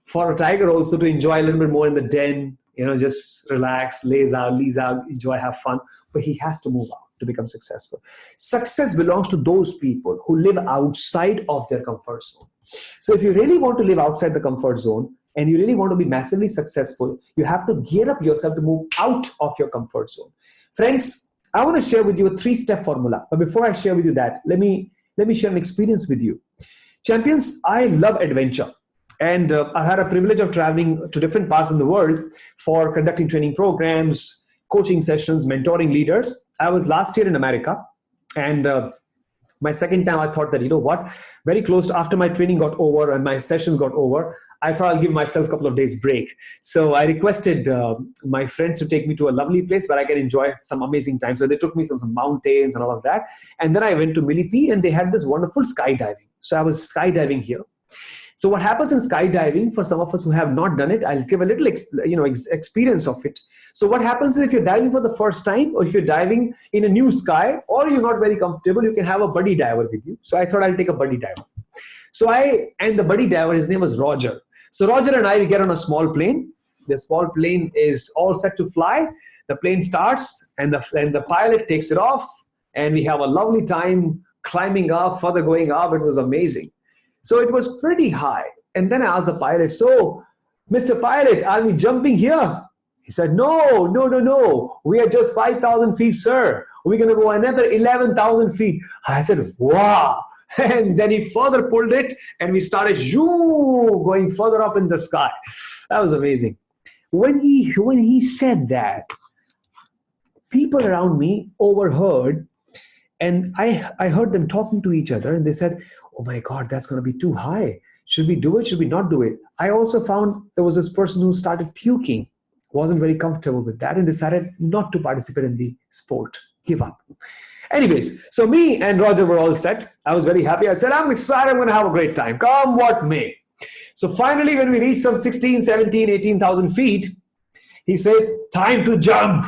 For a tiger also to enjoy a little bit more in the den, just relax, lays out, enjoy, have fun. But he has to move out to become successful. Success belongs to those people who live outside of their comfort zone. So if you really want to live outside the comfort zone and you really want to be massively successful, you have to gear up yourself to move out of your comfort zone. Friends, I want to share with you a 3-step formula. But before I share with you that, let me share an experience with you. Champions, I love adventure. And I've had a privilege of traveling to different parts in the world for conducting training programs, coaching sessions, mentoring leaders. I was last year in America, and my second time I thought that, very close to after my training got over and my sessions got over, I thought I'll give myself a couple of days break. So I requested my friends to take me to a lovely place where I can enjoy some amazing time. So they took me to some mountains and all of that. And then I went to Millipede, and they had this wonderful skydiving. So I was skydiving here. So what happens in skydiving, for some of us who have not done it, I'll give a little experience of it. So what happens is if you're diving for the first time, or if you're diving in a new sky, or you're not very comfortable, you can have a buddy diver with you. So I thought I'll take a buddy diver. So and the buddy diver, his name was Roger. So Roger and I, we get on a small plane. The small plane is all set to fly. The plane starts, and the pilot takes it off, and we have a lovely time climbing up, further going up. It was amazing. So it was pretty high. And then I asked the pilot, so, Mr. Pilot, are we jumping here? He said, no. We are just 5,000 feet, sir. We're going to go another 11,000 feet. I said, wow. And then he further pulled it, and we started going further up in the sky. That was amazing. When he said that, people around me overheard, and I heard them talking to each other, and they said, oh my God, that's going to be too high. Should we do it? Should we not do it? I also found there was this person who started puking, wasn't very comfortable with that, and decided not to participate in the sport, give up. Anyways, so me and Roger were all set. I was very happy. I said, I'm excited. I'm going to have a great time. Come what may. So finally, when we reached some 16, 17, 18,000 feet, he says, time to jump.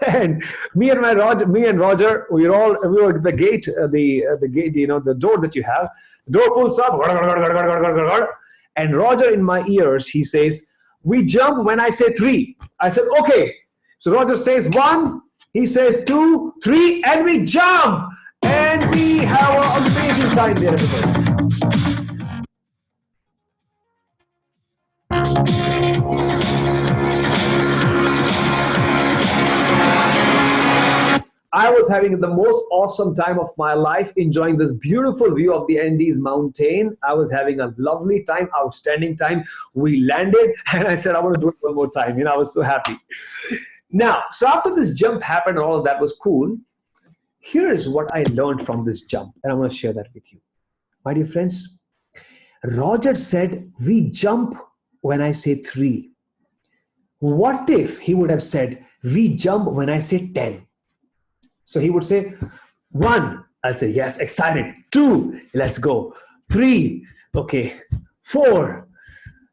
And me and Roger, we were at the gate, the gate, the door that you have. The door pulls up, and Roger in my ears, he says, we jump when I say 3. I said, okay. So Roger says 1, he says 2, 3, and we jump. And we have an amazing time there, everybody. I was was having the most awesome time of my life, enjoying this beautiful view of the Andes mountain. I was having a lovely time, outstanding time. We landed and I said, I want to do it one more time. I was so happy. Now, so after this jump happened and all of that was cool, here is what I learned from this jump. And I want to share that with you. My dear friends, Roger said, we jump when I say 3. What if he would have said, we jump when I say 10? So he would say, 1, I'll say, yes, excited. 2, let's go. 3, okay. 4,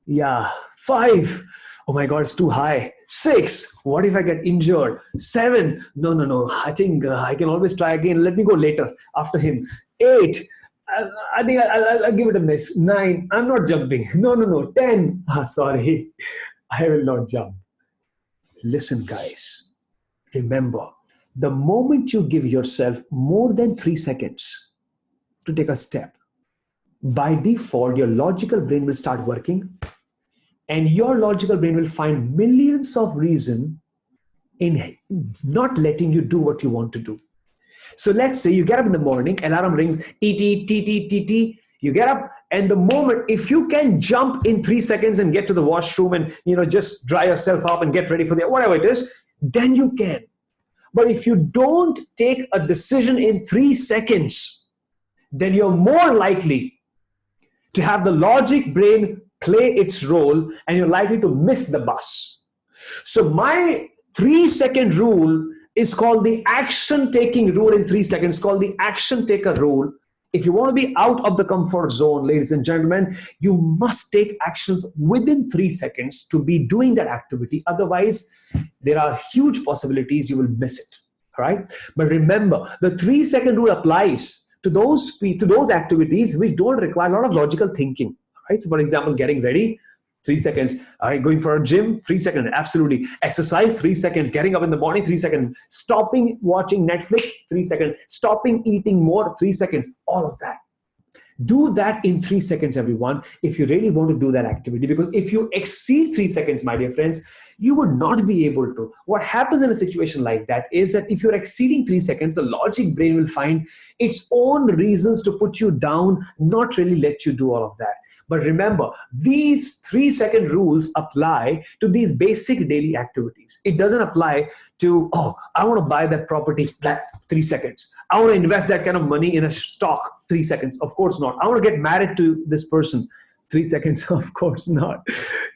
yeah. 5, oh my God, it's too high. 6, what if I get injured? 7, no. I think I can always try again. Let me go later after him. 8, I think I'll give it a miss. 9, I'm not jumping. No. 10, sorry, I will not jump. Listen, guys, remember, the moment you give yourself more than 3 seconds to take a step, by default, your logical brain will start working, and your logical brain will find millions of reasons in not letting you do what you want to do. So let's say you get up in the morning, alarm rings, TT. You get up, and the moment, if you can jump in 3 seconds and get to the washroom and just dry yourself up and get ready for whatever it is, then you can. But if you don't take a decision in 3 seconds, then you're more likely to have the logic brain play its role, and you're likely to miss the bus. So my 3-second rule is called the action taking rule in 3 seconds, called the action taker rule. If you want to be out of the comfort zone, ladies and gentlemen, you must take actions within 3 seconds to be doing that activity. Otherwise, there are huge possibilities you will miss it. All right? But remember, the 3-second rule applies to those activities which don't require a lot of logical thinking. Right? So for example, getting ready, 3 seconds. All right, going for a gym, 3 seconds. Absolutely. Exercise, 3 seconds. Getting up in the morning, 3 seconds. Stopping watching Netflix, 3 seconds. Stopping eating more, 3 seconds. All of that. Do that in 3 seconds, everyone, if you really want to do that activity. Because if you exceed 3 seconds, my dear friends, you would not be able to. What happens in a situation like that is that if you're exceeding 3 seconds, the logic brain will find its own reasons to put you down, not really let you do all of that. But remember, these 3-second rules apply to these basic daily activities. It doesn't apply to, I want to buy that property, 3 seconds. I want to invest that kind of money in a stock, 3 seconds. Of course not. I want to get married to this person, 3 seconds. Of course not.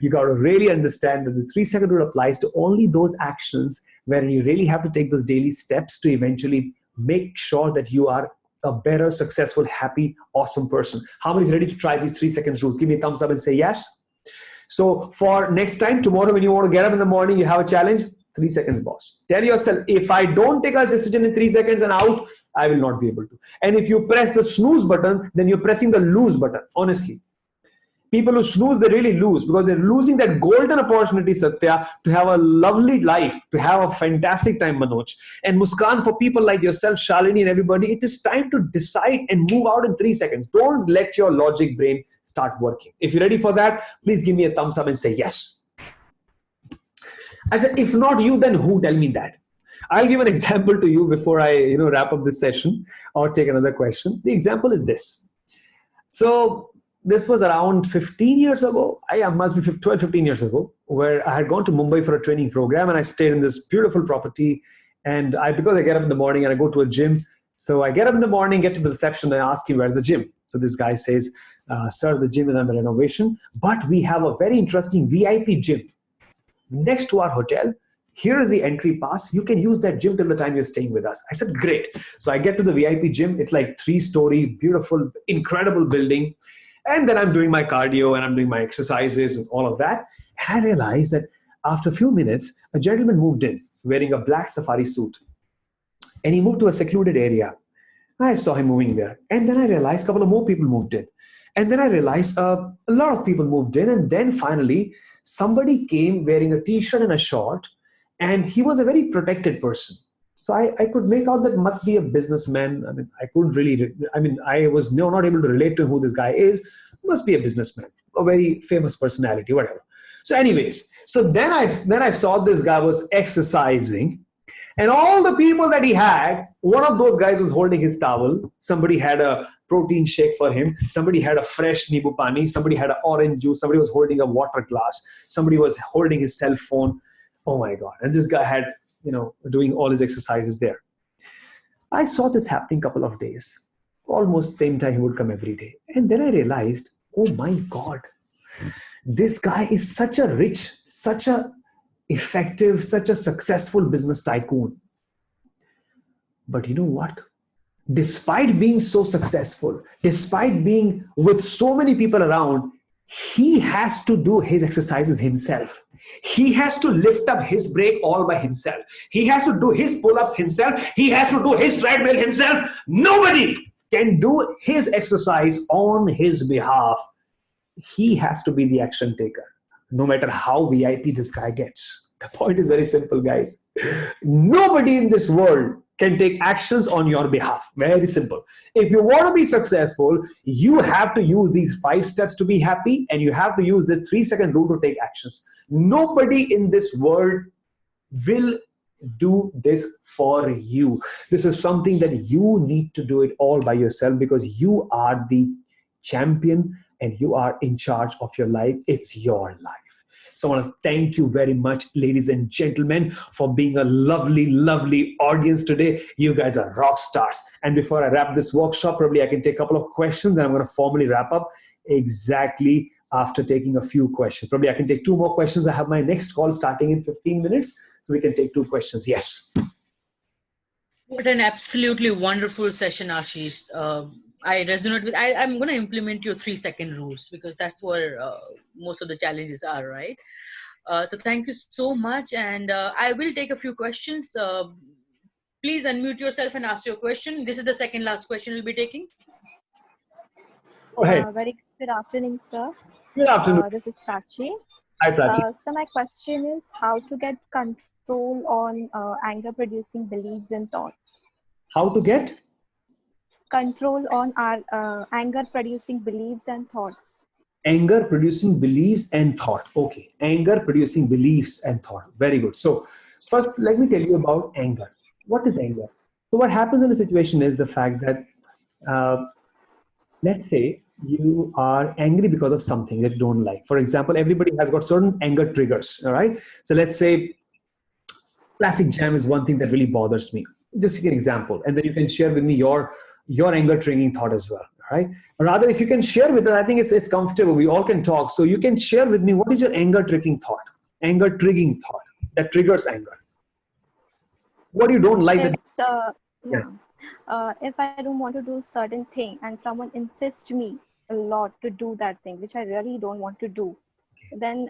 You got to really understand that the 3-second rule applies to only those actions where you really have to take those daily steps to eventually make sure that you are a better, successful, happy, awesome person. How many is ready to try these 3 seconds rules? Give me a thumbs up and say yes. So for next time, tomorrow, when you want to get up in the morning, you have a challenge, 3 seconds, boss. Tell yourself, if I don't take a decision in 3 seconds and out, I will not be able to. And if you press the snooze button, then you're pressing the lose button, honestly. People who snooze, they really lose because they're losing that golden opportunity, Satya, to have a lovely life, to have a fantastic time, Manoj. And Muskan, for people like yourself, Shalini and everybody, it is time to decide and move out in 3 seconds. Don't let your logic brain start working. If you're ready for that, please give me a thumbs up and say yes. I said, if not you, then who? Tell me that. I'll give an example to you before I wrap up this session or take another question. The example is this. So this was around 15 years ago. I must be 12, 15 years ago, where I had gone to Mumbai for a training program and I stayed in this beautiful property. And because I get up in the morning and I go to a gym. So I get up in the morning, get to the reception and I ask him, where's the gym? So this guy says, sir, the gym is under renovation, but we have a very interesting VIP gym next to our hotel. Here is the entry pass. You can use that gym till the time you're staying with us. I said, great. So I get to the VIP gym. It's like 3-story, beautiful, incredible building. And then I'm doing my cardio and I'm doing my exercises and all of that. And I realized that after a few minutes, a gentleman moved in wearing a black safari suit. And he moved to a secluded area. I saw him moving there. And then I realized a couple of more people moved in. And then I realized a lot of people moved in. And then finally, somebody came wearing a t-shirt and a short. And he was a very protected person. So I could make out that must be a businessman. I mean, I couldn't really, I was not able to relate to who this guy is. Must be a businessman, a very famous personality, whatever. So anyways, so then I saw this guy was exercising. And all the people that he had, one of those guys was holding his towel. Somebody had a protein shake for him. Somebody had a fresh Nibu Pani. Somebody had an orange juice. Somebody was holding a water glass. Somebody was holding his cell phone. Oh my God. And this guy had, doing all his exercises there. I saw this happening a couple of days. Almost same time he would come every day. And then I realized, oh my God, this guy is such a rich, such a effective, such a successful business tycoon. But you know what? Despite being so successful, despite being with so many people around, he has to do his exercises himself. He has to lift up his brake all by himself. He has to do his pull-ups himself. He has to do his treadmill himself. Nobody can do his exercise on his behalf. He has to be the action taker, no matter how VIP this guy gets. The point is very simple, guys. Nobody in this world can take actions on your behalf. Very simple. If you want to be successful, you have to use these 5 steps to be happy, and you have to use this 3-second rule to take actions. Nobody in this world will do this for you. This is something that you need to do it all by yourself, because you are the champion and you are in charge of your life. It's your life. So I want to thank you very much, ladies and gentlemen, for being a lovely, lovely audience today. You guys are rock stars. And before I wrap this workshop, probably I can take a couple of questions, and I'm going to formally wrap up exactly after taking a few questions. Probably I can take 2 more questions. I have my next call starting in 15 minutes. So we can take 2 questions. Yes. What an absolutely wonderful session, Ashish. I resonate with, I'm going to implement your 3-second rules, because that's where most of the challenges are, right? So thank you so much. And I will take a few questions. Please unmute yourself and ask your question. This is the second last question we'll be taking. Go ahead. Very good afternoon, sir. Good afternoon. This is Prachi. Hi, Prachi. So my question is how to get control on anger-producing beliefs and thoughts. How to get? Control on our anger-producing beliefs and thoughts. Anger producing beliefs and thought. Okay. Anger producing beliefs and thought. Very good. So first, let me tell you about anger. What is anger? So what happens in a situation is the fact that, let's say you are angry because of something that you don't like. For example, everybody has got certain anger triggers. All right. So let's say traffic jam is one thing that really bothers me. Just take an example. And then you can share with me your anger triggering thought as well. Right? Or rather, if you can share with us, I think it's comfortable. We all can talk. So you can share with me, what is your anger triggering thought? Anger triggering thought that triggers anger. What you don't like? If I don't want to do certain thing and someone insists me a lot to do that thing, which I really don't want to do, then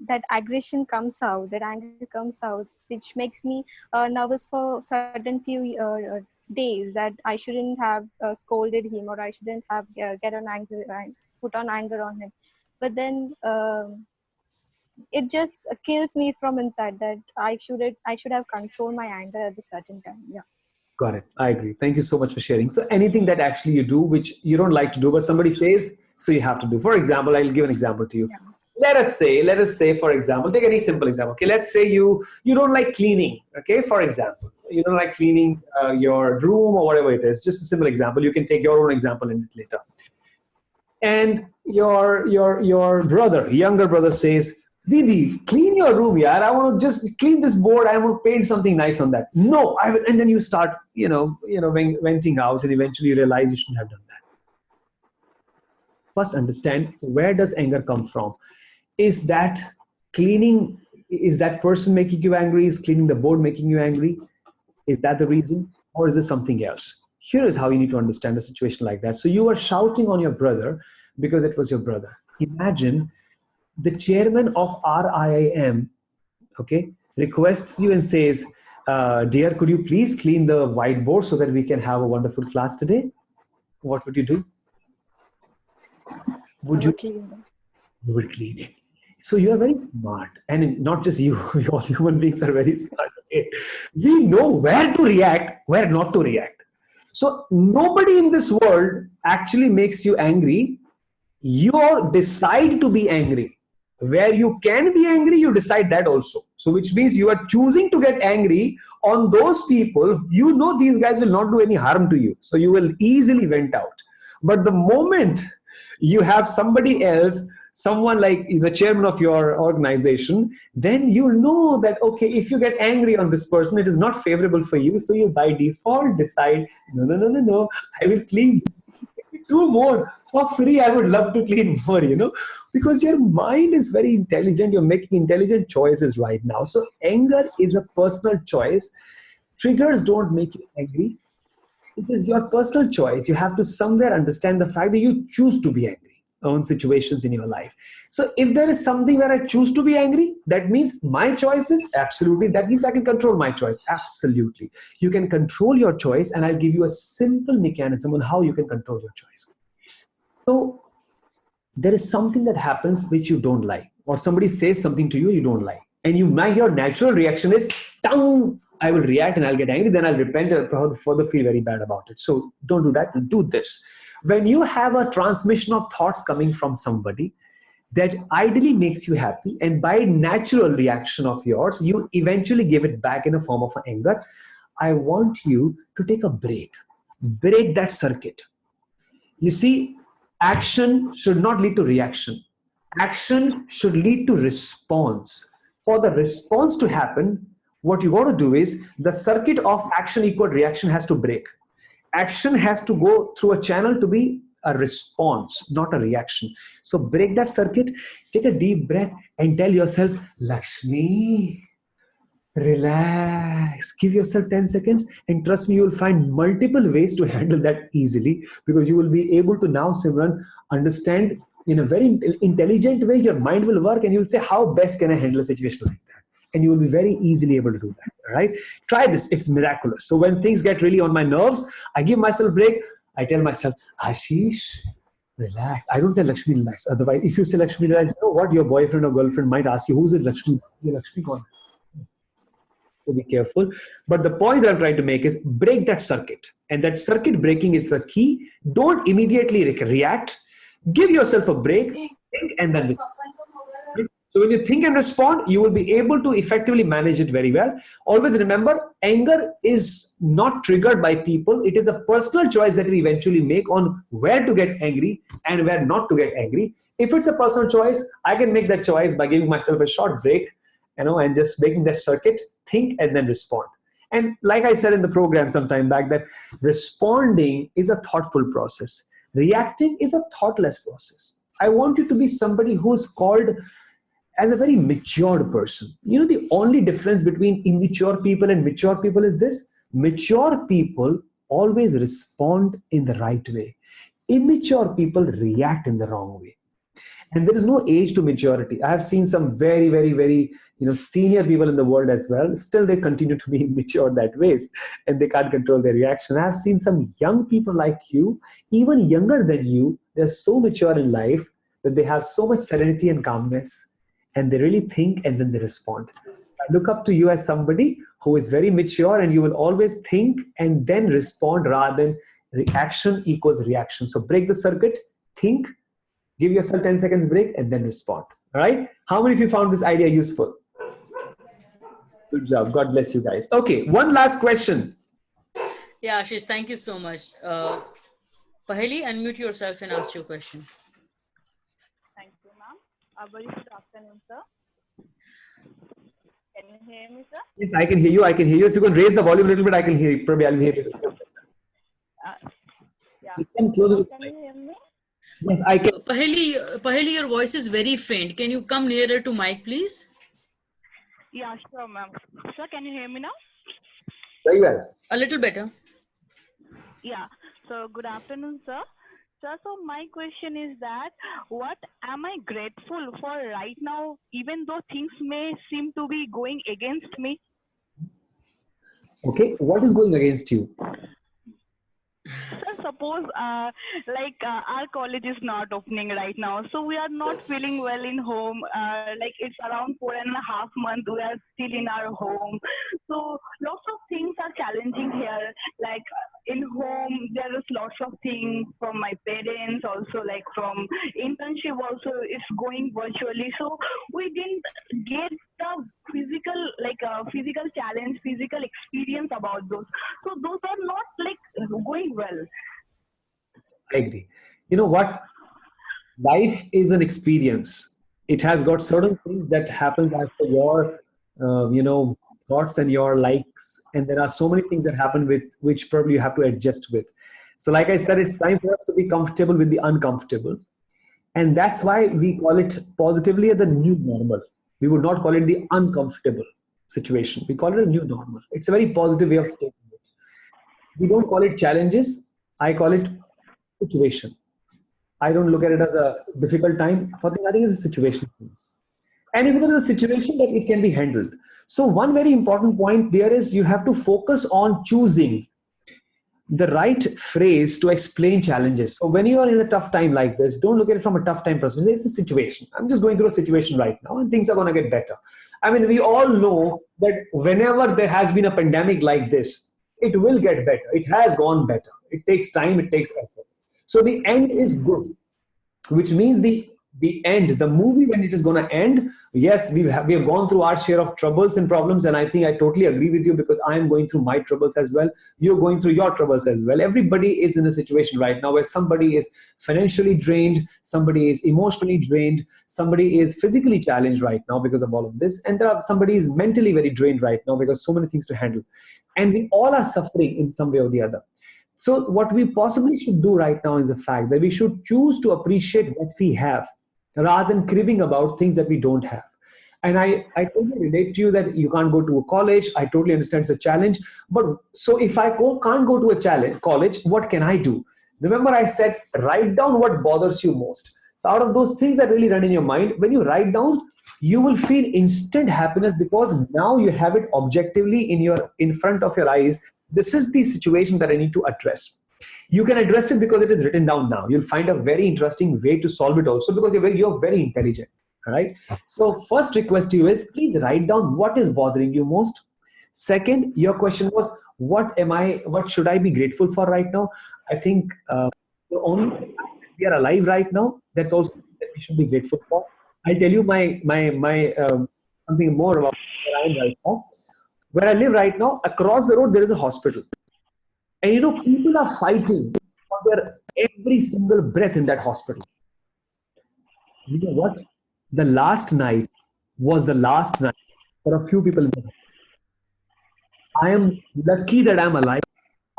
that aggression comes out, that anger comes out, which makes me nervous for certain few days, that I shouldn't have scolded him, or I shouldn't have put on anger on him. But then it just kills me from inside, that I should have controlled my anger at a certain time. Yeah. Got it. I agree. Thank you so much for sharing. So anything that actually you do which you don't like to do, but somebody says so, you have to do. For example, I'll give an example to you. Yeah. Let us say, for example, take any simple example. Okay, let's say you don't like cleaning. Okay, for example, you don't like cleaning your room or whatever it is. Just a simple example. You can take your own example in it later. And your younger brother says, Didi, clean your room, yaar. I want to just clean this board. I want to paint something nice on that. No, I will. And then you start, venting out, and eventually you realize you shouldn't have done that. First, understand, where does anger come from? Is that cleaning? Is that person making you angry? Is cleaning the board making you angry? Is that the reason? Or is it something else? Here is how you need to understand a situation like that. So you are shouting on your brother because it was your brother. Imagine the chairman of RIIM, okay, requests you and says, dear, could you please clean the whiteboard so that we can have a wonderful class today? What would you do? You would clean it. So you are very smart. And not just you, all human beings are very smart. Okay? We know where to react, where not to react. So nobody in this world actually makes you angry. You decide to be angry. Where you can be angry, you decide that also. So which means you are choosing to get angry on those people, you know these guys will not do any harm to you. So you will easily vent out. But the moment you have somebody else, someone like the chairman of your organization, then you know that, okay, if you get angry on this person, it is not favorable for you. So you by default decide, no, I will clean this. Do more for free. I would love to clean more, because your mind is very intelligent. You're making intelligent choices right now. So anger is a personal choice. Triggers don't make you angry. It is your personal choice. You have to somewhere understand the fact that you choose to be angry on situations in your life. So if there is something where I choose to be angry, that means my choices, absolutely. That means I can control my choice. Absolutely. You can control your choice, and I'll give you a simple mechanism on how you can control your choice. So there is something that happens which you don't like, or somebody says something to you you don't like, and your natural reaction is, "Tung, I will react and I'll get angry, then I'll repent and further feel very bad about it." So don't do that. Do this. When you have a transmission of thoughts coming from somebody that ideally makes you happy, and by natural reaction of yours, you eventually give it back in a form of anger, I want you to take a break. Break that circuit. You see, action should not lead to reaction. Action should lead to response. For the response to happen, what you got to do is the circuit of action equal reaction has to break. Action has to go through a channel to be a response, not a reaction. So break that circuit, take a deep breath and tell yourself, Lakshmi, relax. Give yourself 10 seconds and trust me, you will find multiple ways to handle that easily, because you will be able to now, Simran, understand in a very intelligent way. Your mind will work and you will say, how best can I handle a situation like that? And you will be very easily able to do that. All right? Try this. It's miraculous. So when things get really on my nerves, I give myself a break. I tell myself, Ashish, relax. I don't tell Lakshmi relax. Otherwise, if you say Lakshmi relax, you know what? Your boyfriend or girlfriend might ask you, who's it Lakshmi? Lakshmi gone. So be careful. But the point that I'm trying to make is break that circuit. And that circuit breaking is the key. Don't immediately react. Give yourself a break. Think and then. So when you think and respond, you will be able to effectively manage it very well. Always remember, anger is not triggered by people. It is a personal choice that we eventually make on where to get angry and where not to get angry. If it's a personal choice, I can make that choice by giving myself a short break, and just making that circuit, think and then respond. And like I said in the program some time back, that responding is a thoughtful process. Reacting is a thoughtless process. I want you to be somebody who is called as a very mature person. The only difference between immature people and mature people is this: mature people always respond in the right way. Immature people react in the wrong way. And there is no age to maturity. I have seen some very, very, very, senior people in the world as well. Still, they continue to be immature that ways, and they can't control their reaction. I have seen some young people like you, even younger than you. They're so mature in life that they have so much serenity and calmness, and they really think and then they respond. I look up to you as somebody who is very mature, and you will always think and then respond rather than reaction equals reaction. So break the circuit, think, give yourself 10 seconds break, and then respond. All right? How many of you found this idea useful? Good job. God bless you guys. Okay, one last question. Yeah, Ashish, thank you so much. Paheli, unmute yourself and ask your question. Thank you, ma'am. A very good afternoon, sir. Can you hear me, sir? Yes, I can hear you. I can hear you. If you can raise the volume a little bit, I can hear you. Probably I'll hear you. Yeah. Can you hear me? Yes, I can. Paheli, your voice is very faint. Can you come nearer to mic, please? Yeah, sure, ma'am. Sir, can you hear me now? Very well. A little better. Yeah. So, good afternoon, sir. Sir, so my question is that what am I grateful for right now, even though things may seem to be going against me? Okay, what is going against you? Sir, suppose our college is not opening right now, so we are not feeling well in home. It's around 4.5 months we are still in our home, so lots of things are challenging here. Like in home there is lots of things from my parents also, like from internship also it's going virtually, so we didn't get the physical challenge, physical experience about those, so those are not like going well. I agree. You know what? Life is an experience. It has got certain things that happens as per your, thoughts and your likes, and there are so many things that happen with which probably you have to adjust with. So, like I said, it's time for us to be comfortable with the uncomfortable, and that's why we call it positively the new normal. We would not call it the uncomfortable situation. We call it a new normal. It's a very positive way of stating it. We don't call it challenges. I call it situation. I don't look at it as a difficult time. For me, I think it's a situation. And if it is a situation that it can be handled. So one very important point there is you have to focus on choosing the right phrase to explain challenges. So when you are in a tough time like this, don't look at it from a tough time perspective. It's a situation. I'm just going through a situation right now and things are going to get better. I mean, we all know that whenever there has been a pandemic like this, it will get better. It has gone better. It takes time. It takes effort. So the end is good, which means the end, the movie when it is going to end, yes, we have gone through our share of troubles and problems, and I think I totally agree with you because I am going through my troubles as well. You're going through your troubles as well. Everybody is in a situation right now where somebody is financially drained, somebody is emotionally drained, somebody is physically challenged right now because of all of this, and somebody is mentally very drained right now because so many things to handle. And we all are suffering in some way or the other. So what we possibly should do right now is the fact that we should choose to appreciate what we have rather than cribbing about things that we don't have. And I totally relate to you that you can't go to a college. I totally understand it's a challenge. But so if I can't go to a college, what can I do? Remember I said, write down what bothers you most. So out of those things that really run in your mind, when you write down, you will feel instant happiness because now you have it objectively in front of your eyes. This is the situation that I need to address. You can address it because it is written down now. You'll find a very interesting way to solve it also because you're very intelligent. All right. So first request to you is please write down what is bothering you most. Second, your question was, what should I be grateful for right now? I think the only we are alive right now, that's also that we should be grateful for. I'll tell you my something more about where I am right now. Where I live right now, across the road, there is a hospital. And people are fighting for their every single breath in that hospital. You know what? The last night was the last night for a few people in the hospital. I am lucky that I'm alive.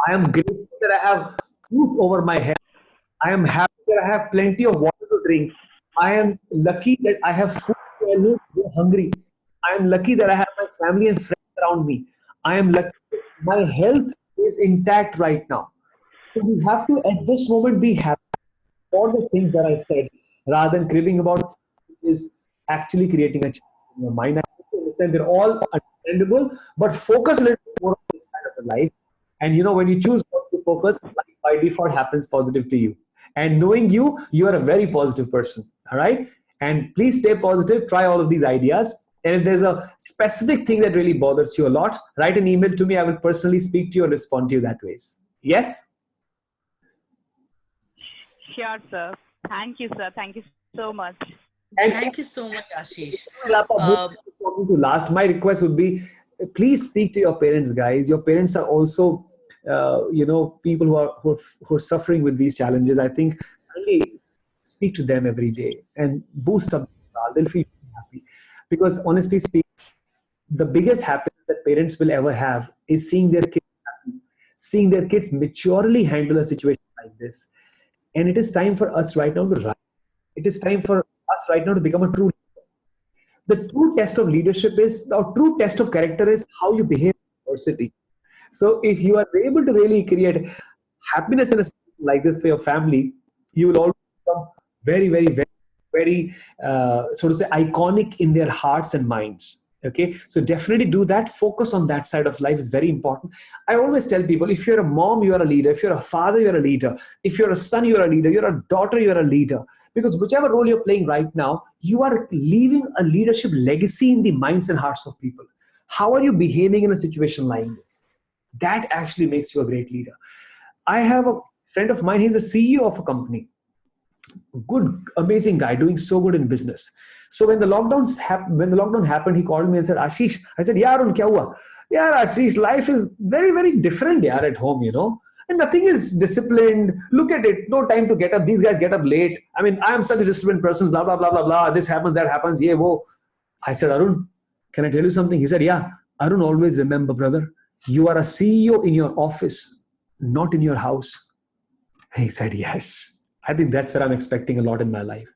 I am grateful that I have roof over my head. I am happy that I have plenty of water to drink. I am lucky that I have food to live. I'm hungry. I am lucky that I have my family and friends around me. I am lucky that my health is intact right now. So we have to at this moment be happy for the things that I said rather than cribbing about is actually creating a change in your mind. I understand they're all understandable, but focus a little bit more on this side of the life. And when you choose what to focus, by default happens positive to you. And knowing you are a very positive person. All right. And please stay positive, try all of these ideas. And if there's a specific thing that really bothers you a lot, write an email to me. I will personally speak to you and respond to you that ways. Yes? Sure, sir. Thank you, sir. Thank you so much. Thank you so much, Ashish. To last, my request would be, please speak to your parents, guys. Your parents are also, people who are suffering with these challenges. I think really speak to them every day and boost up. They'll feel happy. Because honestly speaking, the biggest happiness that parents will ever have is seeing their kids happy, seeing their kids maturely handle a situation like this. And it is time for us right now to rise. It is time for us right now to become a true leader. The true test of leadership or true test of character is how you behave in adversity. So if you are able to really create happiness in a situation like this for your family, you will always become very, very, very, very, so to say, iconic in their hearts and minds. Okay, so definitely do that. Focus on that side of life is very important. I always tell people, if you're a mom, you are a leader. If you're a father, you're a leader. If you're a son, you're a leader. You're a daughter, you're a leader. Because whichever role you're playing right now, you are leaving a leadership legacy in the minds and hearts of people. How are you behaving in a situation like this? That actually makes you a great leader. I have a friend of mine, he's a CEO of a company. Good, amazing guy, doing so good in business. So when the lockdown happened, he called me and said, Ashish, I said, yeah, Arun, kya hua? Yeah, Ashish, life is very, very different at home, And nothing is disciplined. Look at it. No time to get up. These guys get up late. I mean, I am such a disciplined person, blah, blah, blah, blah, blah. This happens, that happens. Yeah, whoa. I said, Arun, can I tell you something? He said, yeah. Arun, always remember, brother, you are a CEO in your office, not in your house. He said, yes. I think that's what I'm expecting a lot in my life.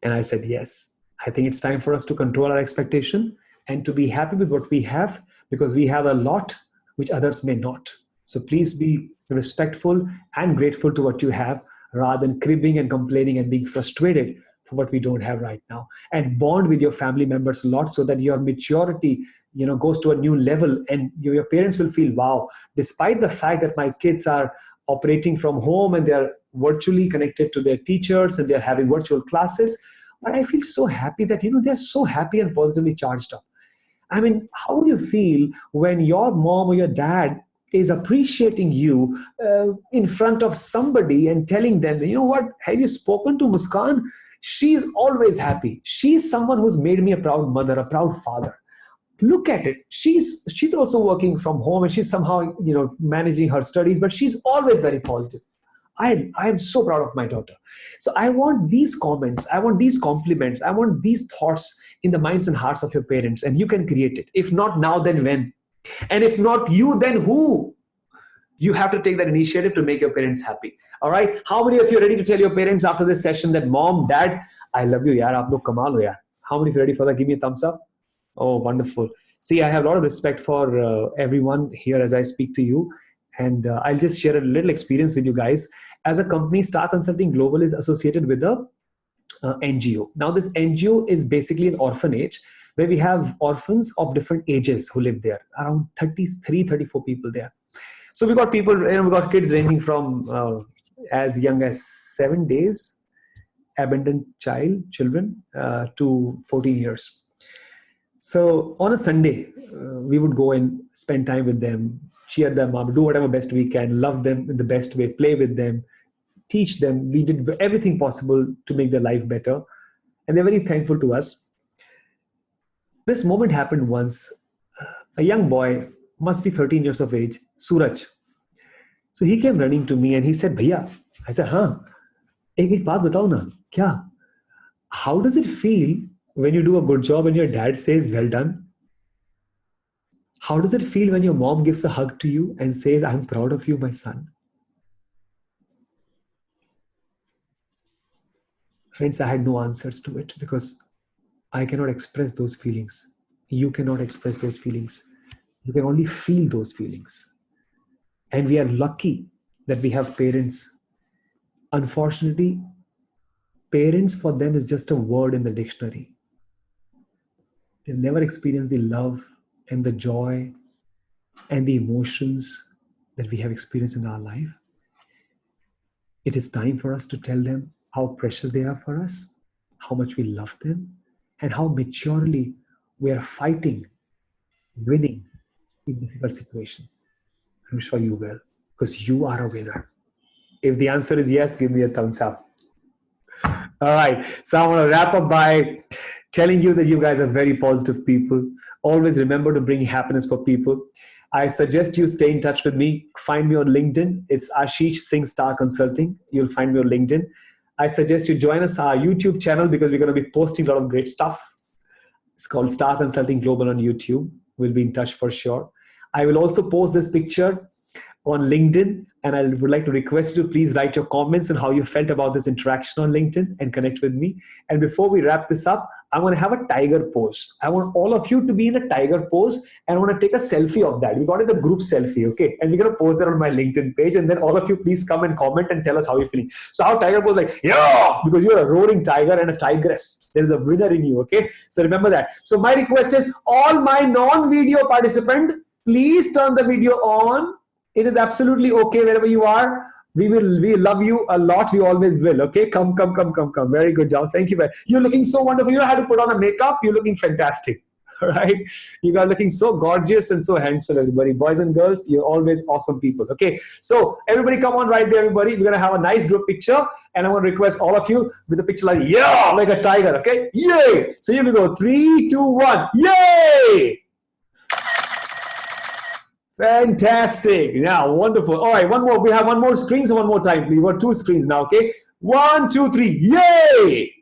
And I said, yes. I think it's time for us to control our expectation and to be happy with what we have, because we have a lot which others may not. So please be respectful and grateful to what you have, rather than cribbing and complaining and being frustrated for what we don't have right now. And bond with your family members a lot, so that your maturity, goes to a new level, and your parents will feel, wow, despite the fact that my kids are operating from home and they're virtually connected to their teachers and they're having virtual classes, but I feel so happy that, they're so happy and positively charged up. I mean, how do you feel when your mom or your dad is appreciating you in front of somebody and telling them, you know what, have you spoken to Muskan? She's always happy. She's someone who's made me a proud mother, a proud father. Look at it. She's also working from home and she's somehow, managing her studies, but she's always very positive. I am so proud of my daughter. So I want these comments, I want these compliments, I want these thoughts in the minds and hearts of your parents, and you can create it. If not now, then when? And if not you, then who? You have to take that initiative to make your parents happy. All right. How many of you are ready to tell your parents after this session that mom, dad, I love you, yaar, aap log kamal ho yaar. How many of you are ready for that? Give me a thumbs up. Oh, wonderful. See, I have a lot of respect for everyone here as I speak to you. And I'll just share a little experience with you guys. As a company, Star Consulting Global is associated with a NGO. Now, this NGO is basically an orphanage where we have orphans of different ages who live there, around 33, 34 people there. So we got people, we got kids ranging from as young as 7 days, abandoned children, to 14 years. So on a Sunday, we would go and spend time with them, cheer them up, do whatever best we can, love them in the best way, play with them, teach them. We did everything possible to make their life better. And they're very thankful to us. This moment happened once. A young boy, must be 13 years of age, Suraj. So he came running to me and he said, Bhaiya. I said, हाँ, एक बात बताओ ना, क्या? How does it feel when you do a good job and your dad says, well done? How does it feel when your mom gives a hug to you and says, I'm proud of you, my son? Friends, I had no answers to it because I cannot express those feelings. You cannot express those feelings. You can only feel those feelings. And we are lucky that we have parents. Unfortunately, parents for them is just a word in the dictionary. They've never experienced the love and the joy and the emotions that we have experienced in our life. It is time for us to tell them how precious they are for us, how much we love them, and how maturely we are fighting, winning in difficult situations. I'm sure you will, because you are a winner. If the answer is yes, give me a thumbs up. All right. So I want to wrap up by telling you that you guys are very positive people. Always remember to bring happiness for people. I suggest you stay in touch with me. Find me on LinkedIn. It's Ashish Singh Star Consulting. You'll find me on LinkedIn. I suggest you join us our YouTube channel because we're going to be posting a lot of great stuff. It's called Star Consulting Global on YouTube. We'll be in touch for sure. I will also post this picture on LinkedIn, and I would like to request you to please write your comments on how you felt about this interaction on LinkedIn and connect with me. And before we wrap this up, I want to have a tiger pose. I want all of you to be in a tiger pose, and I want to take a selfie of that. We got it a group selfie, okay? And we're going to post that on my LinkedIn page, and then all of you please come and comment and tell us how you're feeling. So how tiger pose, like, yeah, because you're a roaring tiger and a tigress. There is a winner in you, okay? So remember that. So my request is all my non-video participants, please turn the video on. It is absolutely okay wherever you are. We love you a lot. We always will. Okay, come. Very good job. Thank you. You're looking so wonderful. You don't have to put on a makeup. You're looking fantastic. All right. You guys are looking so gorgeous and so handsome, everybody. Boys and girls, you're always awesome people. Okay. So everybody come on right there, everybody. We're going to have a nice group picture. And I want to request all of you with a picture like, yeah, like a tiger. Okay. Yay. So here we go. 3, 2, 1. Yay. Fantastic. Now, wonderful. All right. One more. We have one more screen. So one more time, please. We have 2 screens now. Okay. 1, 2, 3. Yay.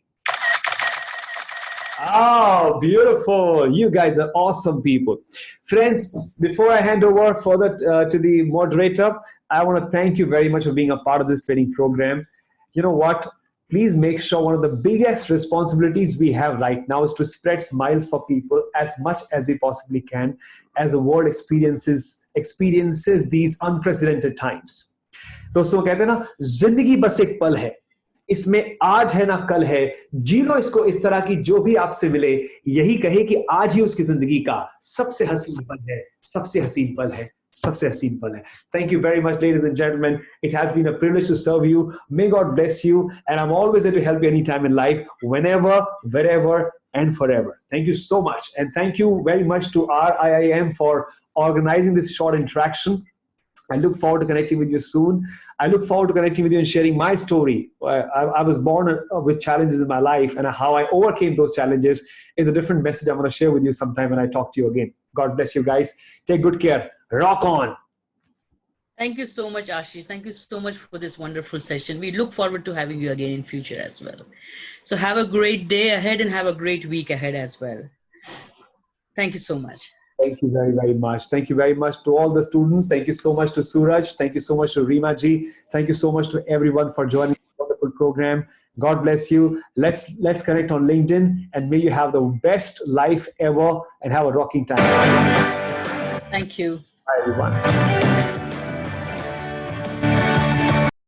Oh, beautiful. You guys are awesome people. Friends, before I hand over further to the moderator, I want to thank you very much for being a part of this training program. You know what? Please make sure one of the biggest responsibilities we have right now is to spread smiles for people as much as we possibly can as the world experiences these unprecedented times. दोस्तों कहते हैं ना, जिंदगी बस एक पल है, इसमें आज है ना कल है, जी लो इसको इस तरह की जो भी आपसे मिले, यही कहे कि आज ही उसकी जिंदगी का सबसे हसीन पल है, सबसे हसीन पल है, सबसे हसीन पल है. Thank you very much, ladies and gentlemen. It has been a privilege to serve you. May God bless you. And I'm always there to help you anytime in life, whenever, wherever, and forever. Thank you so much. And thank you very much to RIIM for organizing this short interaction. I look forward to connecting with you soon. I look forward to connecting with you and sharing my story. I was born with challenges in my life, and how I overcame those challenges is a different message I'm going to share with you sometime when I talk to you again. God bless you guys. Take good care. Rock on. Thank you so much, Ashish. Thank you so much for this wonderful session. We look forward to having you again in future as well. So have a great day ahead and have a great week ahead as well. Thank you so much. Thank you very, very much. Thank you very much to all the students. Thank you so much to Suraj. Thank you so much to Rima ji. Thank you so much to everyone for joining this wonderful program. God bless you. Let's connect on LinkedIn, and may you have the best life ever and have a rocking time. Thank you. Bye, everyone.